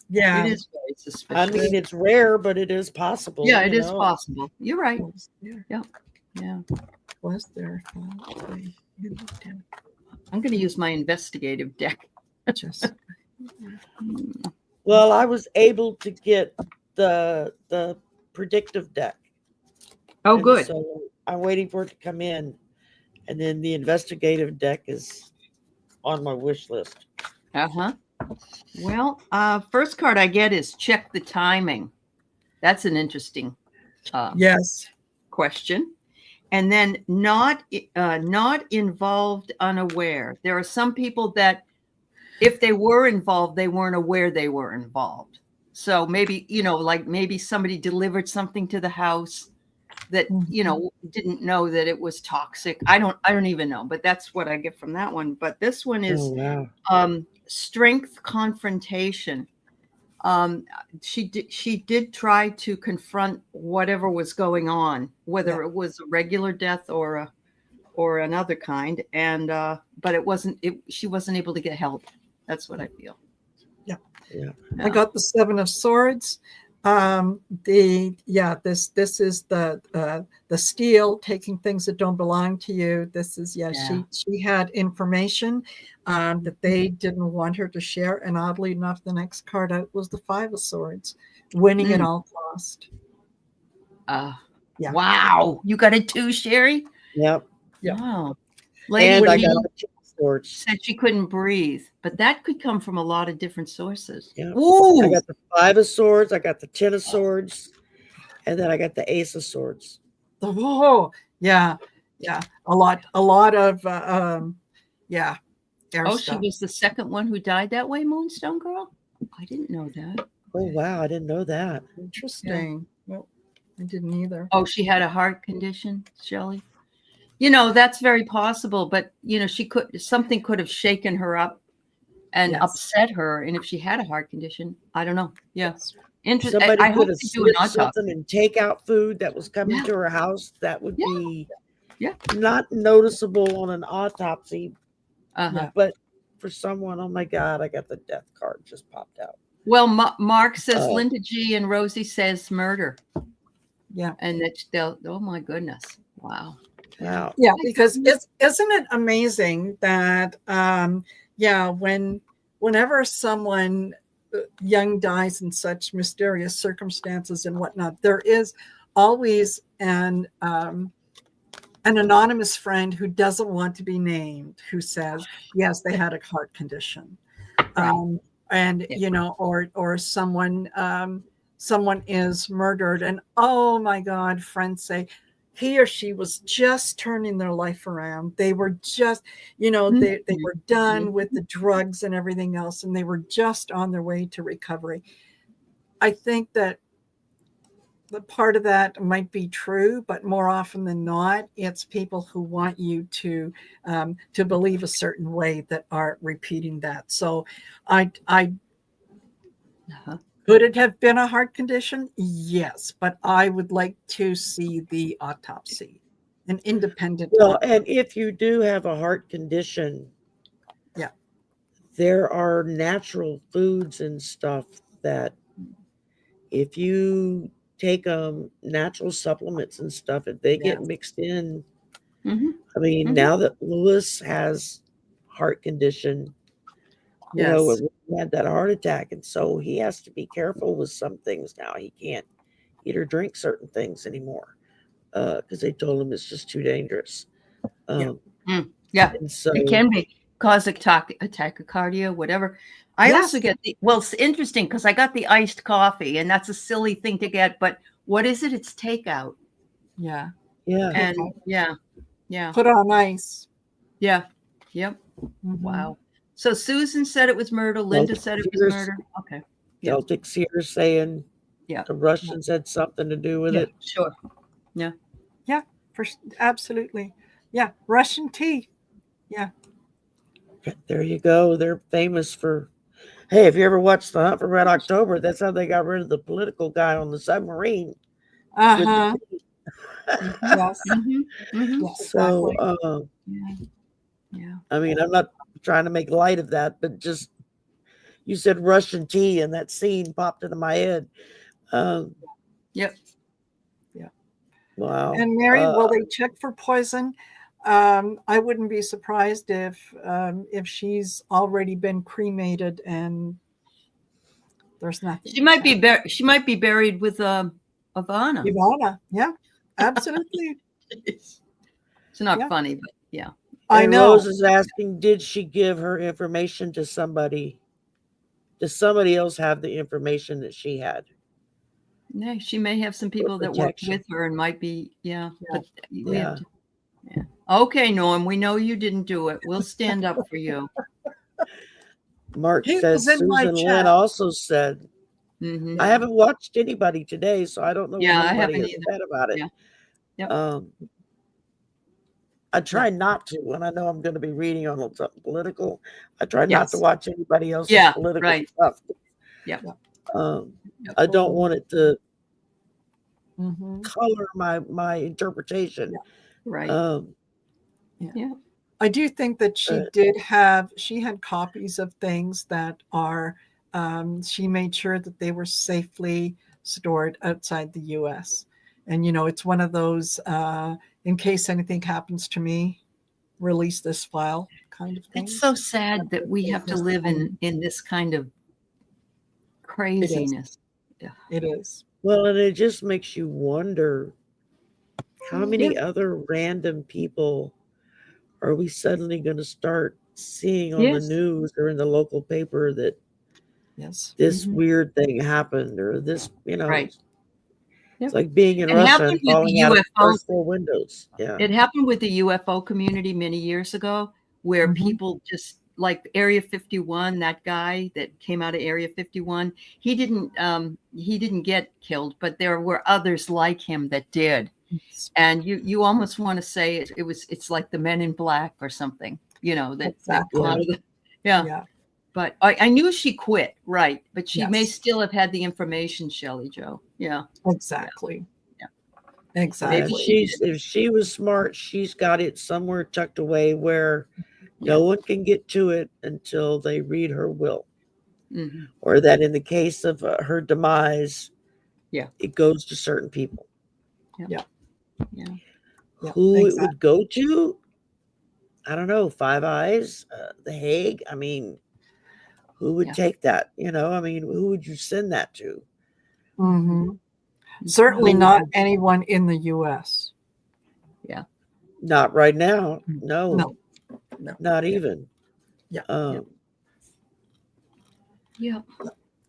it is very suspicious. I mean, it's rare, but it is possible. Yeah, it is possible. You're right. Yeah. Was there? I'm going to use my investigative deck. Well, I was able to get the predictive deck. Oh, good. So I'm waiting for it to come in, and then the investigative deck is on my wish list. Well, first card I get is check the timing. That's an interesting question. And then not involved, unaware. There are some people that if they were involved, they weren't aware they were involved. So maybe, like maybe somebody delivered something to the house that, didn't know that it was toxic. I don't even know, but that's what I get from that one. But this one is strength confrontation. She did try to confront whatever was going on, whether it was a regular death or another kind. And, but she wasn't able to get help. That's what I feel. Yeah. I got the 7 of Swords. This is the steal, taking things that don't belong to you. This is she had information that they didn't want her to share, and oddly enough, the next card out was the 5 of Swords, winning at all cost. Wow, you got it too, Shari? Yep. Wow. And I got the 2 of Swords. Said she couldn't breathe, but that could come from a lot of different sources. Yeah. I got the 5 of Swords, I got the 10 of Swords, and then I got the Ace of Swords. Oh, yeah. A lot of she was the second one who died that way, Moonstone Girl? I didn't know that. Oh, wow, I didn't know that. Interesting. Well, I didn't either. Oh, she had a heart condition, Shelley? That's very possible, but something could have shaken her up and upset her. And if she had a heart condition, I don't know. Yes. Interesting. Somebody I hope could have to do an autopsy. something and take out food that was coming to her house. That would be not noticeable on an autopsy. But for someone, oh my God, I got the death card just popped out. Well, Mark says Linda G and Rosie says murder. Yeah. And that oh my goodness. Wow. Wow. Yeah, because isn't it amazing that whenever someone young dies in such mysterious circumstances and whatnot, there is always an anonymous friend who doesn't want to be named, who says, yes, they had a heart condition. Or someone is murdered and, oh my God, friends say, he or she was just turning their life around. They were just, they were done with the drugs and everything else, and they were just on their way to recovery. I think that the part of that might be true, but more often than not, it's people who want you to believe a certain way that are repeating that. So, I Uh-huh. could it have been a heart condition? Yes, but I would like to see the autopsy, an independent. Well, and if you do have a heart condition, yeah, there are natural foods and stuff that if you take natural supplements and stuff, if they get Yes. mixed in, Mm-hmm. I mean, Mhm. now that Lewis has heart condition, you know, Yes. he had that heart attack, and so he has to be careful with some things now. He can't eat or drink certain things anymore because they told him it's just too dangerous. Yeah, And so it can be cause a tachycardia, whatever. I Yes. also get it's interesting because I got the iced coffee, and that's a silly thing to get, but what is it? It's takeout. Yeah. yeah, And Okay. yeah. Put on ice. Yeah. Yep. Mhm. Wow. So Susan said it was murder. Linda said it was here's murder. Okay. Yeah. Celtics here saying Yeah. the Russians had something to do with Yeah. it. Sure. Yeah. Absolutely. Yeah. Russian tea. Yeah. There you go. They're famous for. Hey, if you ever watched The Hunt for Red October, that's how they got rid of the political guy on the submarine. Uh-huh. Yes. Mm-hmm. Yes, So, exactly. Yeah. I mean, I'm not trying to make light of that, but just you said Russian tea, and that scene popped into my head. Yep. Yeah. Wow. And Mary, will they check for poison? I wouldn't be surprised if she's already been cremated and there's nothing. She might be buried with Ivana. Ivana. Yeah, absolutely. It's not Yeah. funny, but yeah. I And know. Rose is asking, did she give her information to somebody? Does somebody else have the information that she had? Yeah, she may have some people that worked protection. with her and might be, Yeah. but we Yeah. have to, yeah. Okay, Norm, we know you didn't do it. We'll stand up for you. Mark He says was in my Susan Lynn chat. also said, Mhm. I haven't watched anybody today, so I don't know Yeah, what I anybody haven't has either. said about it. Yeah. Yep. I try not to when I know I'm going to be reading on something political. I try not to Yes. watch anybody else's Yeah, political right. stuff. Yeah. I don't want it to Mhm. color my interpretation. Yeah. Right. Yeah. I do think that she had copies of things that are she made sure that they were safely stored outside the US. And it's one of those in case anything happens to me, release this file kind of thing. It's so sad that we have to live in this kind of craziness. It is. Well, and it just makes you wonder how many other random people are we suddenly going to start seeing on the news or in the local paper that this weird thing happened or this, Right. It's like being in It Russia happened and with falling the out of the UFO. first floor windows. Yeah. It happened with the UFO community many years ago where people just like Area 51, that guy that came out of Area 51, he didn't get killed, but there were others like him that did. And you almost want to say it's like the Men in Black or something, that come out of the, yeah. But I knew she quit, right? But she may still have had the information, Shelley Jo. Yeah. Exactly. Yeah. Exactly. If she was smart, she's got it somewhere tucked away where no one can get to it until they read her will. Mm-hmm. Or that in the case of her demise, it goes to certain people. Yeah. Who it would go to? I don't know. Five Eyes, The Hague. I mean, who would take that? Who would you send that to? Certainly not anyone in the US. Yeah. Not right now. No. No. Not even. Yeah. Yeah.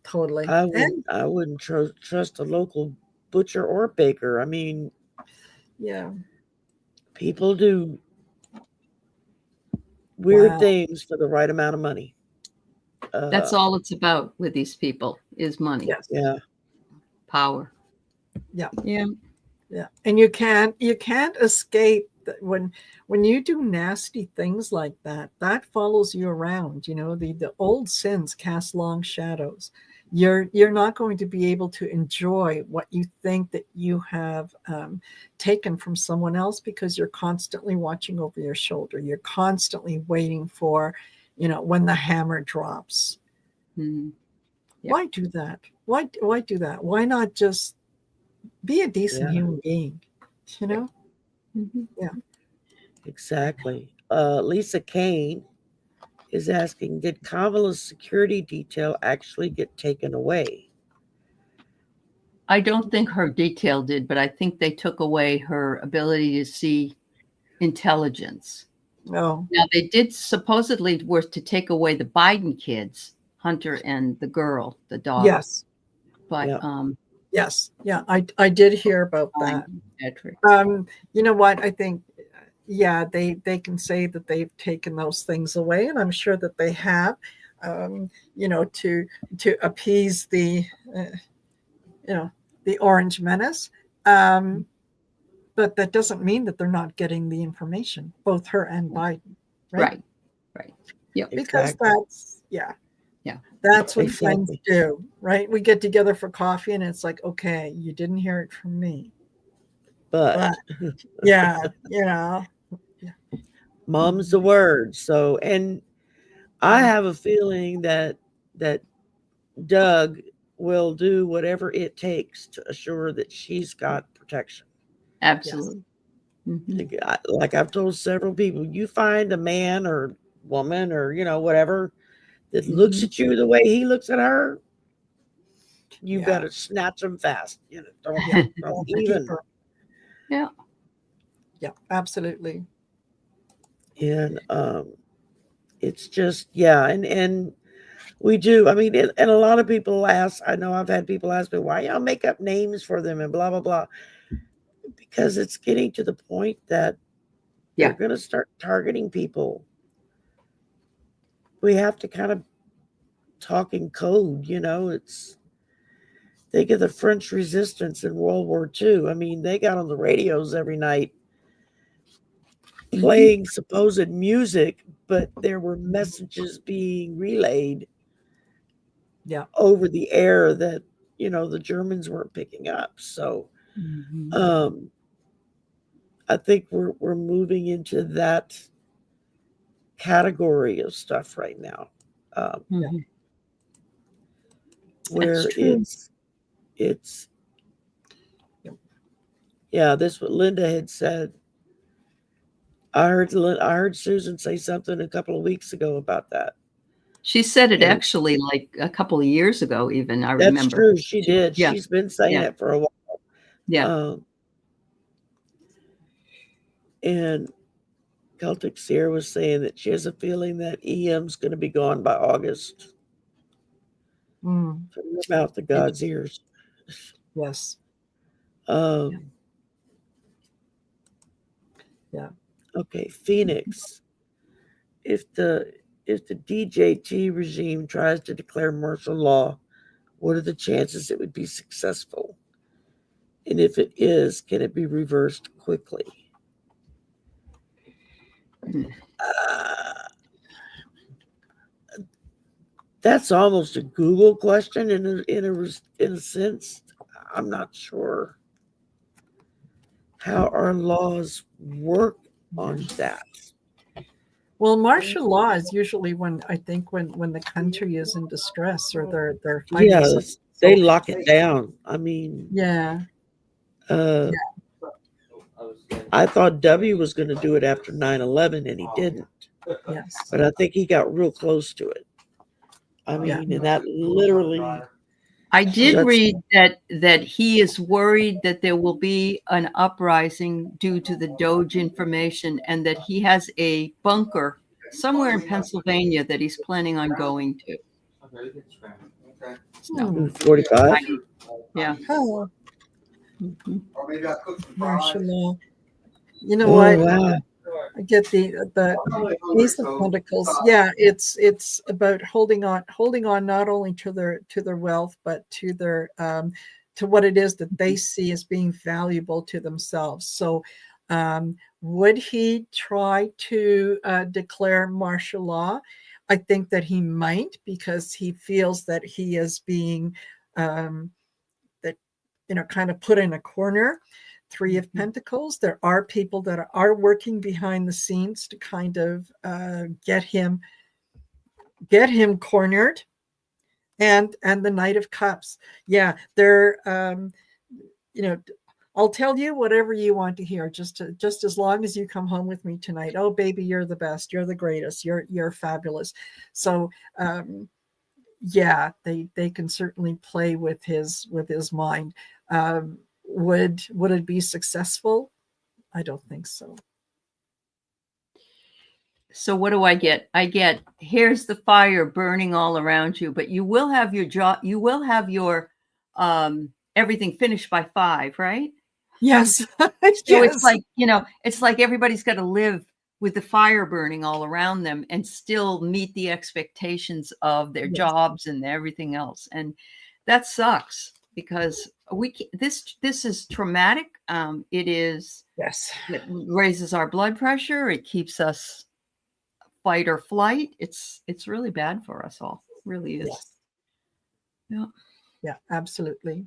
Totally. I wouldn't trust a local butcher or baker. I mean, people do weird things for the right amount of money. That's all it's about with these people is money. Yes. Yeah. Power. Yeah. Yeah. Yeah. And you can't escape that when you do nasty things like that, that follows you around. You know, the old sins cast long shadows. You're not going to be able to enjoy what you think that you have taken from someone else, because you're constantly watching over your shoulder. You're constantly waiting for, when the hammer drops. Mhm. Yeah. Why do that? Why do that? Why not just be a decent Yeah. human being? You know? Mhm. Exactly. Lisa Kane is asking, did Kamala's security detail actually get taken away? I don't think her detail did, but I think they took away her ability to see intelligence. Oh, Now, they did supposedly were to take away the Biden kids, Hunter and the girl, the daughter. yes. But Yeah. Yes. Yeah. I did hear about that. Patrick. You know what? I think, yeah, they can say that they've taken those things away, and I'm sure that they have, to appease the, the orange menace. But that doesn't mean that they're not getting the information, both her and Biden, right? Right. Yep. Because Exactly. that's what Exactly. friends do, right? We get together for coffee, and it's like, okay, you didn't hear it from me, But yeah, mom's the word. So, and I have a feeling that Doug will do whatever it takes to assure that she's got protection. Absolutely. Mhm. Like I've told several people, you find a man or woman or whatever that looks at you the way he looks at her, you Yeah. better snatch him fast. Don't Keep even. her. Yeah. Yeah, absolutely. And it's just and we do. I mean, and a lot of people ask. I know I've had people ask me, why y'all make up names for them and blah blah blah. Because it's getting to the point that they're going to start targeting people. We have to kind of talk in code. It's think of the French Resistance in World War II. I mean, they got on the radios every night playing supposed music, but there were messages being relayed over the air that the Germans weren't picking up. So I think we're moving into that category of stuff right now, where it's this what Linda had said. I heard Susan say something a couple of weeks ago about that. She said it actually like a couple of years ago, even. I remember. That's true. She did. Yeah. She's been saying it for a while. Yeah. And Celtic Seer was saying that she has a feeling that EM's going to be gone by August. From your mouth to God's ears. Yes. Okay, Phoenix. If the DJT regime tries to declare martial law, what are the chances it would be successful? And if it is, can it be reversed quickly? That's almost a Google question in a sense. I'm not sure how our laws work on that. Well, martial law is usually when the country is in distress or they're fighting. Yeah, they lock it down. I mean, I thought W was going to do it after 9/11, and he didn't. Yes, but I think he got real close to it. I mean, and that literally. I did read that he is worried that there will be an uprising due to the Doge information, and that he has a bunker somewhere in Pennsylvania that he's planning on going to. So, 45? Yeah. Oh. Or maybe I'll cook some Martial fries. law. You know what? Wow. I get the Ace of Pentacles. Yeah, it's about holding on not only to their wealth, but to their to what it is that they see as being valuable to themselves. So would he try to declare martial law? I think that he might, because he feels that he is being kind of put in a corner. Three of Pentacles. There are people that are working behind the scenes to kind of get him cornered. And the Knight of Cups. Yeah, they're I'll tell you whatever you want to hear, just as long as you come home with me tonight. Oh, baby, you're the best. You're the greatest. You're fabulous. So yeah, they can certainly play with his mind. Would it be successful? I don't think so. So what do I get? I get, here's the fire burning all around you, but you will have your job. You will have your everything finished by 5, right? Yes. So yes. it's like, it's like everybody's got to live with the fire burning all around them and still meet the expectations of their jobs and everything else. And that sucks, because this is traumatic. It is. Yes. It raises our blood pressure. It keeps us fight or flight. It's really bad for us all. It really is. Yes. Yeah. Yeah, absolutely.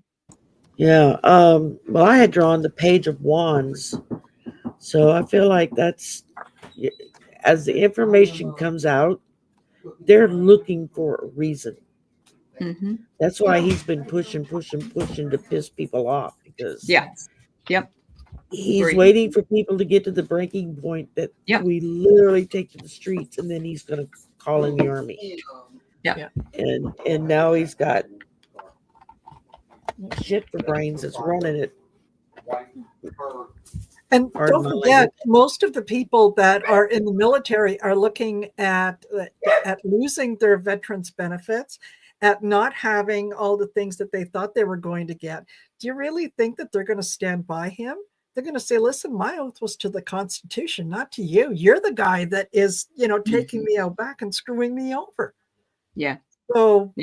Yeah. Well, I had drawn the Page of Wands, so I feel like that's, as the information comes out, they're looking for a reason. Mm-hmm. That's why he's been pushing to piss people off, because Yep. he's Agreed. waiting for people to get to the breaking point that we literally take to the streets, and then he's going to call in the army. Yeah. And now he's got shit for brains that's running it. And don't forget, most of the people that are in the military are looking at losing their veterans benefits, at not having all the things that they thought they were going to get. Do you really think that they're going to stand by him? They're going to say, listen, my oath was to the Constitution, not to you. You're the guy that is, taking me out back and screwing me over. Yeah. So,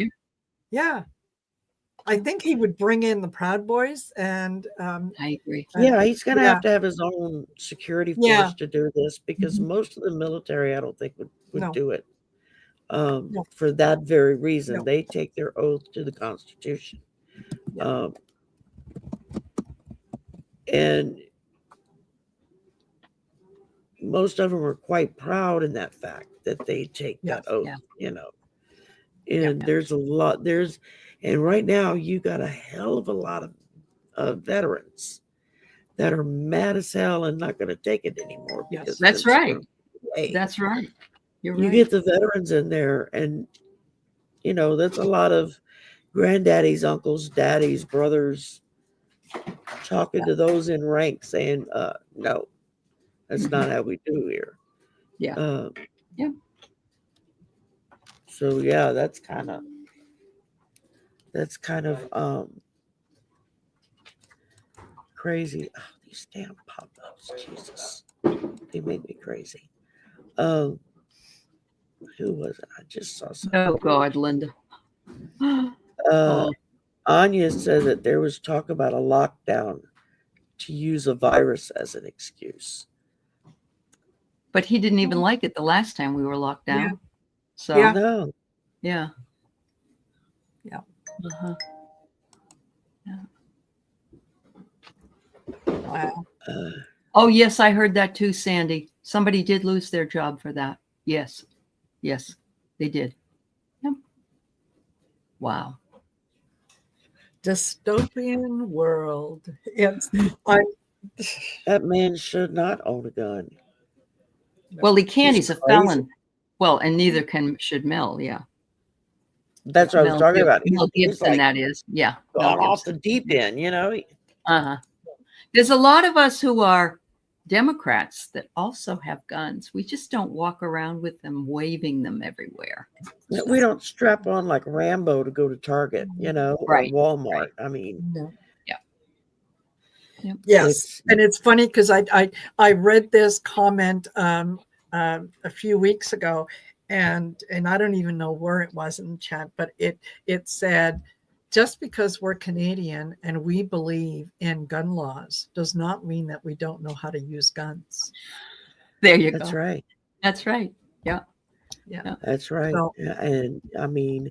yeah. I think he would bring in the Proud Boys, and I agree. Yeah, he's going to have his own security force to do this, because most of the military, I don't think, would do it. For that very reason. They take their oath to the Constitution. And most of them are quite proud in that fact that they take that oath, and there's a lot, and right now you got a hell of a lot of veterans that are mad as hell and not going to take it anymore. Yes, that's right. That's right. You get the veterans in there, and that's a lot of granddaddies, uncles, daddies, brothers talking to those in rank, saying, no, that's not how we do here. So yeah, that's kind of crazy. Oh, these damn pop-ups, Jesus, they make me crazy. Who was it? I just saw something. Oh God, Linda. Anya said that there was talk about a lockdown to use a virus as an excuse. But he didn't even like it the last time we were locked down. Yeah. So no. Yeah. Wow. Oh yes, I heard that too, Sandy. Somebody did lose their job for that. Yes, they did. Yep. Wow. Dystopian world. That man should not own a gun. Well, he can't. He's a felon. Well, and neither should Mel. Yeah. That's what I was talking about. Mel Gibson, like, that is. Yeah. Gone off the deep end, There's a lot of us who are Democrats that also have guns. We just don't walk around with them, waving them everywhere. We don't strap on like Rambo to go to Target, or Walmart. I mean, no. Yep. Yes, and it's funny because I read this comment a few weeks ago, and I don't even know where it was in the chat, but it said, just because we're Canadian and we believe in gun laws does not mean that we don't know how to use guns. There you That's go. right. That's right. Yeah. Yeah. That's right. So- And I mean,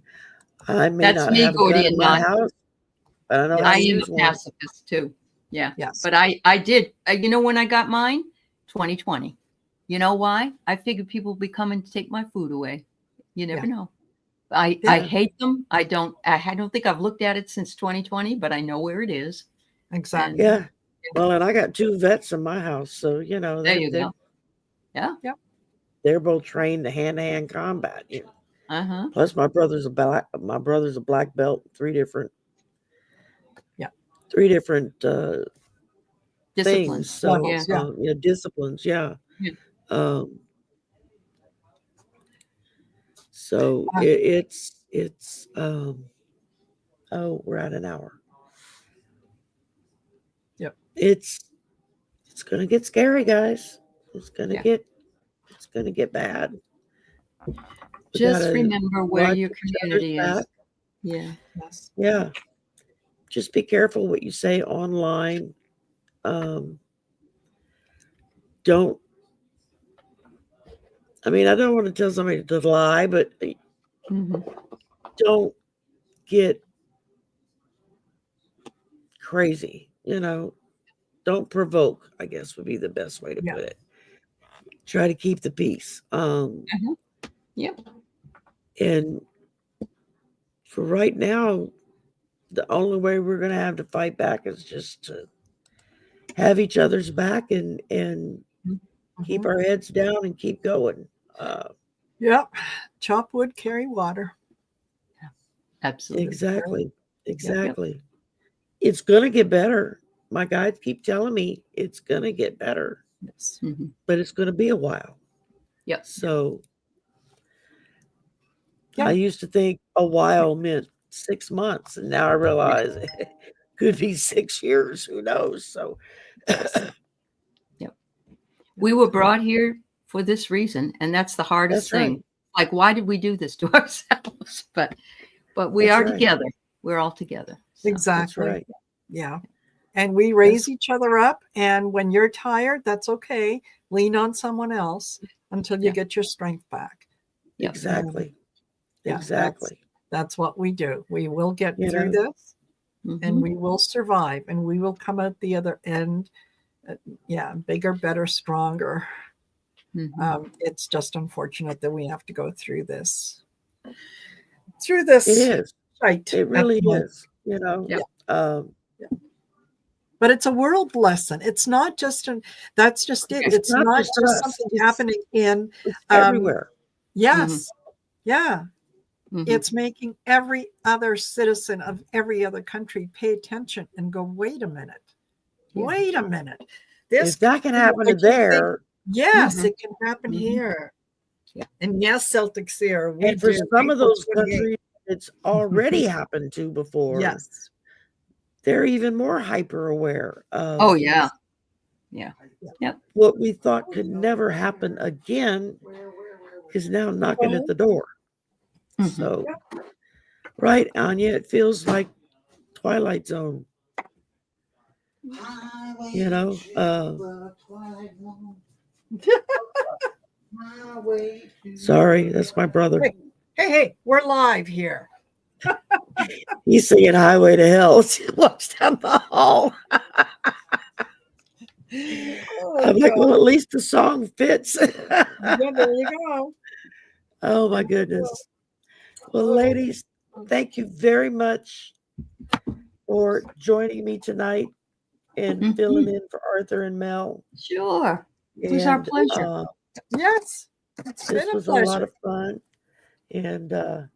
I may That's not me, have a gun Gordy, in and my not- house, but I know how I to am a use one. pacifist too. Yeah. Yes. But I did, you know, when I got mine, 2020. You know why? I figured people would be coming to take my food away. You never know. I Yeah. hate them. I don't think I've looked at it since 2020, but I know where it is. Exactly. Yeah. Well, and I got 2 vets in my house, so you know There you go. Yeah. they're both trained to hand-to-hand combat. You know. Uh-huh. Plus, my brother's a black belt, 3 different Disciplines. things. So Levels, yeah. disciplines. Yeah. Yeah. So it's we're at an hour. Yep. It's gonna get scary, guys. It's gonna Yeah. get bad. We Just gotta remember where watch your each other's community is. back. Yeah. Yes. Yeah. Just be careful what you say online. Don't. I mean, I don't want to tell somebody to lie, but Mhm. don't get crazy. You know, don't provoke, I guess would be the best way to Yeah. put it. Try to keep the peace. Yep. And for right now, the only way we're going to have to fight back is just to have each other's back and keep our heads down and keep going. Yep. Chop wood, carry water. Absolutely. Exactly. It's going to get better. My guys keep telling me it's going to get better, Yes. Mhm. but it's going to be a while. Yep. So Yeah. I used to think a while meant 6 months, and now I realize it could be 6 years. Who knows? So We were brought here for this reason, and that's the hardest That's right. thing. Like, why did we do this to ourselves? But we That's are right. together. We're all together. So, Exactly. right. Yeah. And we raise each other up. And when you're tired, that's okay. Lean on someone else until you Yeah. get your strength back. Yep. Exactly. Yeah, Exactly. That's what we do. We will get You through know? this and we will survive and we will come out the other end. Bigger, better, stronger. Mhm. It's just unfortunate that we have to go through this. It is. Right. It really at the moment. is. You know. Yep. But it's a world lesson. It's not just that's just it. It's not not just just us. something It's- happening in It's everywhere. yes. Yeah. Mhm. It's making every other citizen of every other country pay attention and go, wait a minute. Yeah. Wait a minute. If that can happen like you think- there, Yes, Mhm. it can happen Mhm. here. Yeah. And yes, Celtics here. We and for do. some of April those 28th. countries it's already happened to before, Yes. they're even more hyper aware of Oh, yeah. what we thought could never happen again is now knocking at the door. Mhm. So, right, Anya, it feels like Twilight Zone. You know, sorry, that's my brother. Hey, we're live here. He's singing Highway to Hell. He walks down the hall. I'm like, well, at least the song fits. Yeah, there you go. Oh my goodness. Well, ladies, thank you very much for joining me tonight and filling in for Arthur and Mel. Sure. It was our pleasure. Yes. It's This been a was a lot pleasure. of fun. And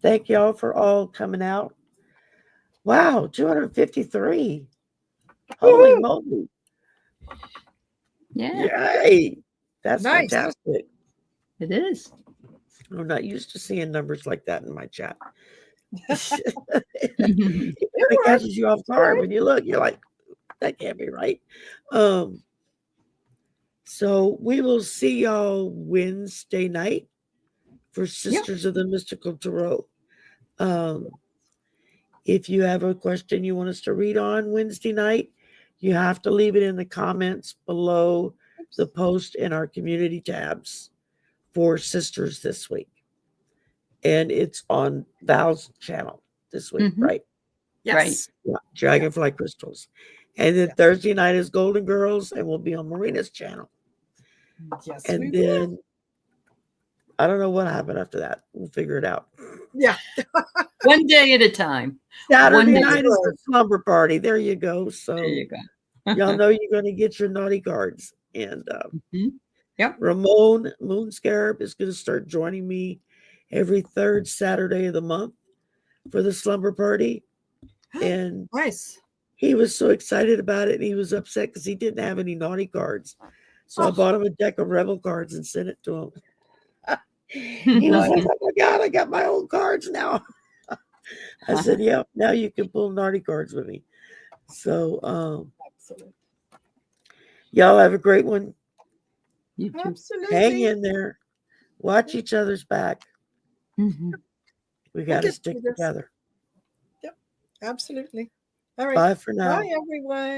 thank y'all for all coming out. Wow, 253. Holy Woo-hoo. moly. Yeah, Yay. That's Nice. fantastic. it is. I'm not used to seeing numbers like that in my chat. It Mhm. kind of catches you off guard when you look. You're like, that can't be right. So we will see y'all Wednesday night for Sisters of the Mystical Tarot. If you have a question you want us to read on Wednesday night, you have to leave it in the comments below the post in our community tabs for Sisters this week. And it's on Val's channel this week, Mhm. right? Yes. Yeah, Dragonfly Crystals. And then Thursday night is Golden Girls, and we'll be on Marina's channel. Yes. And we then will. I don't know what happened after that. We'll figure it out. Yeah. One day at a time. Saturday One night day. is the slumber party. There you go. So There you go. y'all know you're going to get your naughty cards. And Mhm. Yep. Ramon Moonscarab is going to start joining me every third Saturday of the month for the slumber party. And Nice. he was so excited about it, and he was upset because he didn't have any naughty cards. So I Oh. bought him a deck of Rebel cards and sent it to him. He was like, oh my God, I got my own cards now. I said, yeah, now you can pull naughty cards with me. So Absolutely. y'all have a great one. You too. Absolutely. Hang in there. Watch each other's back. Mhm. We got to get stick through this. together. Absolutely. All right. Bye for now. Bye, everyone.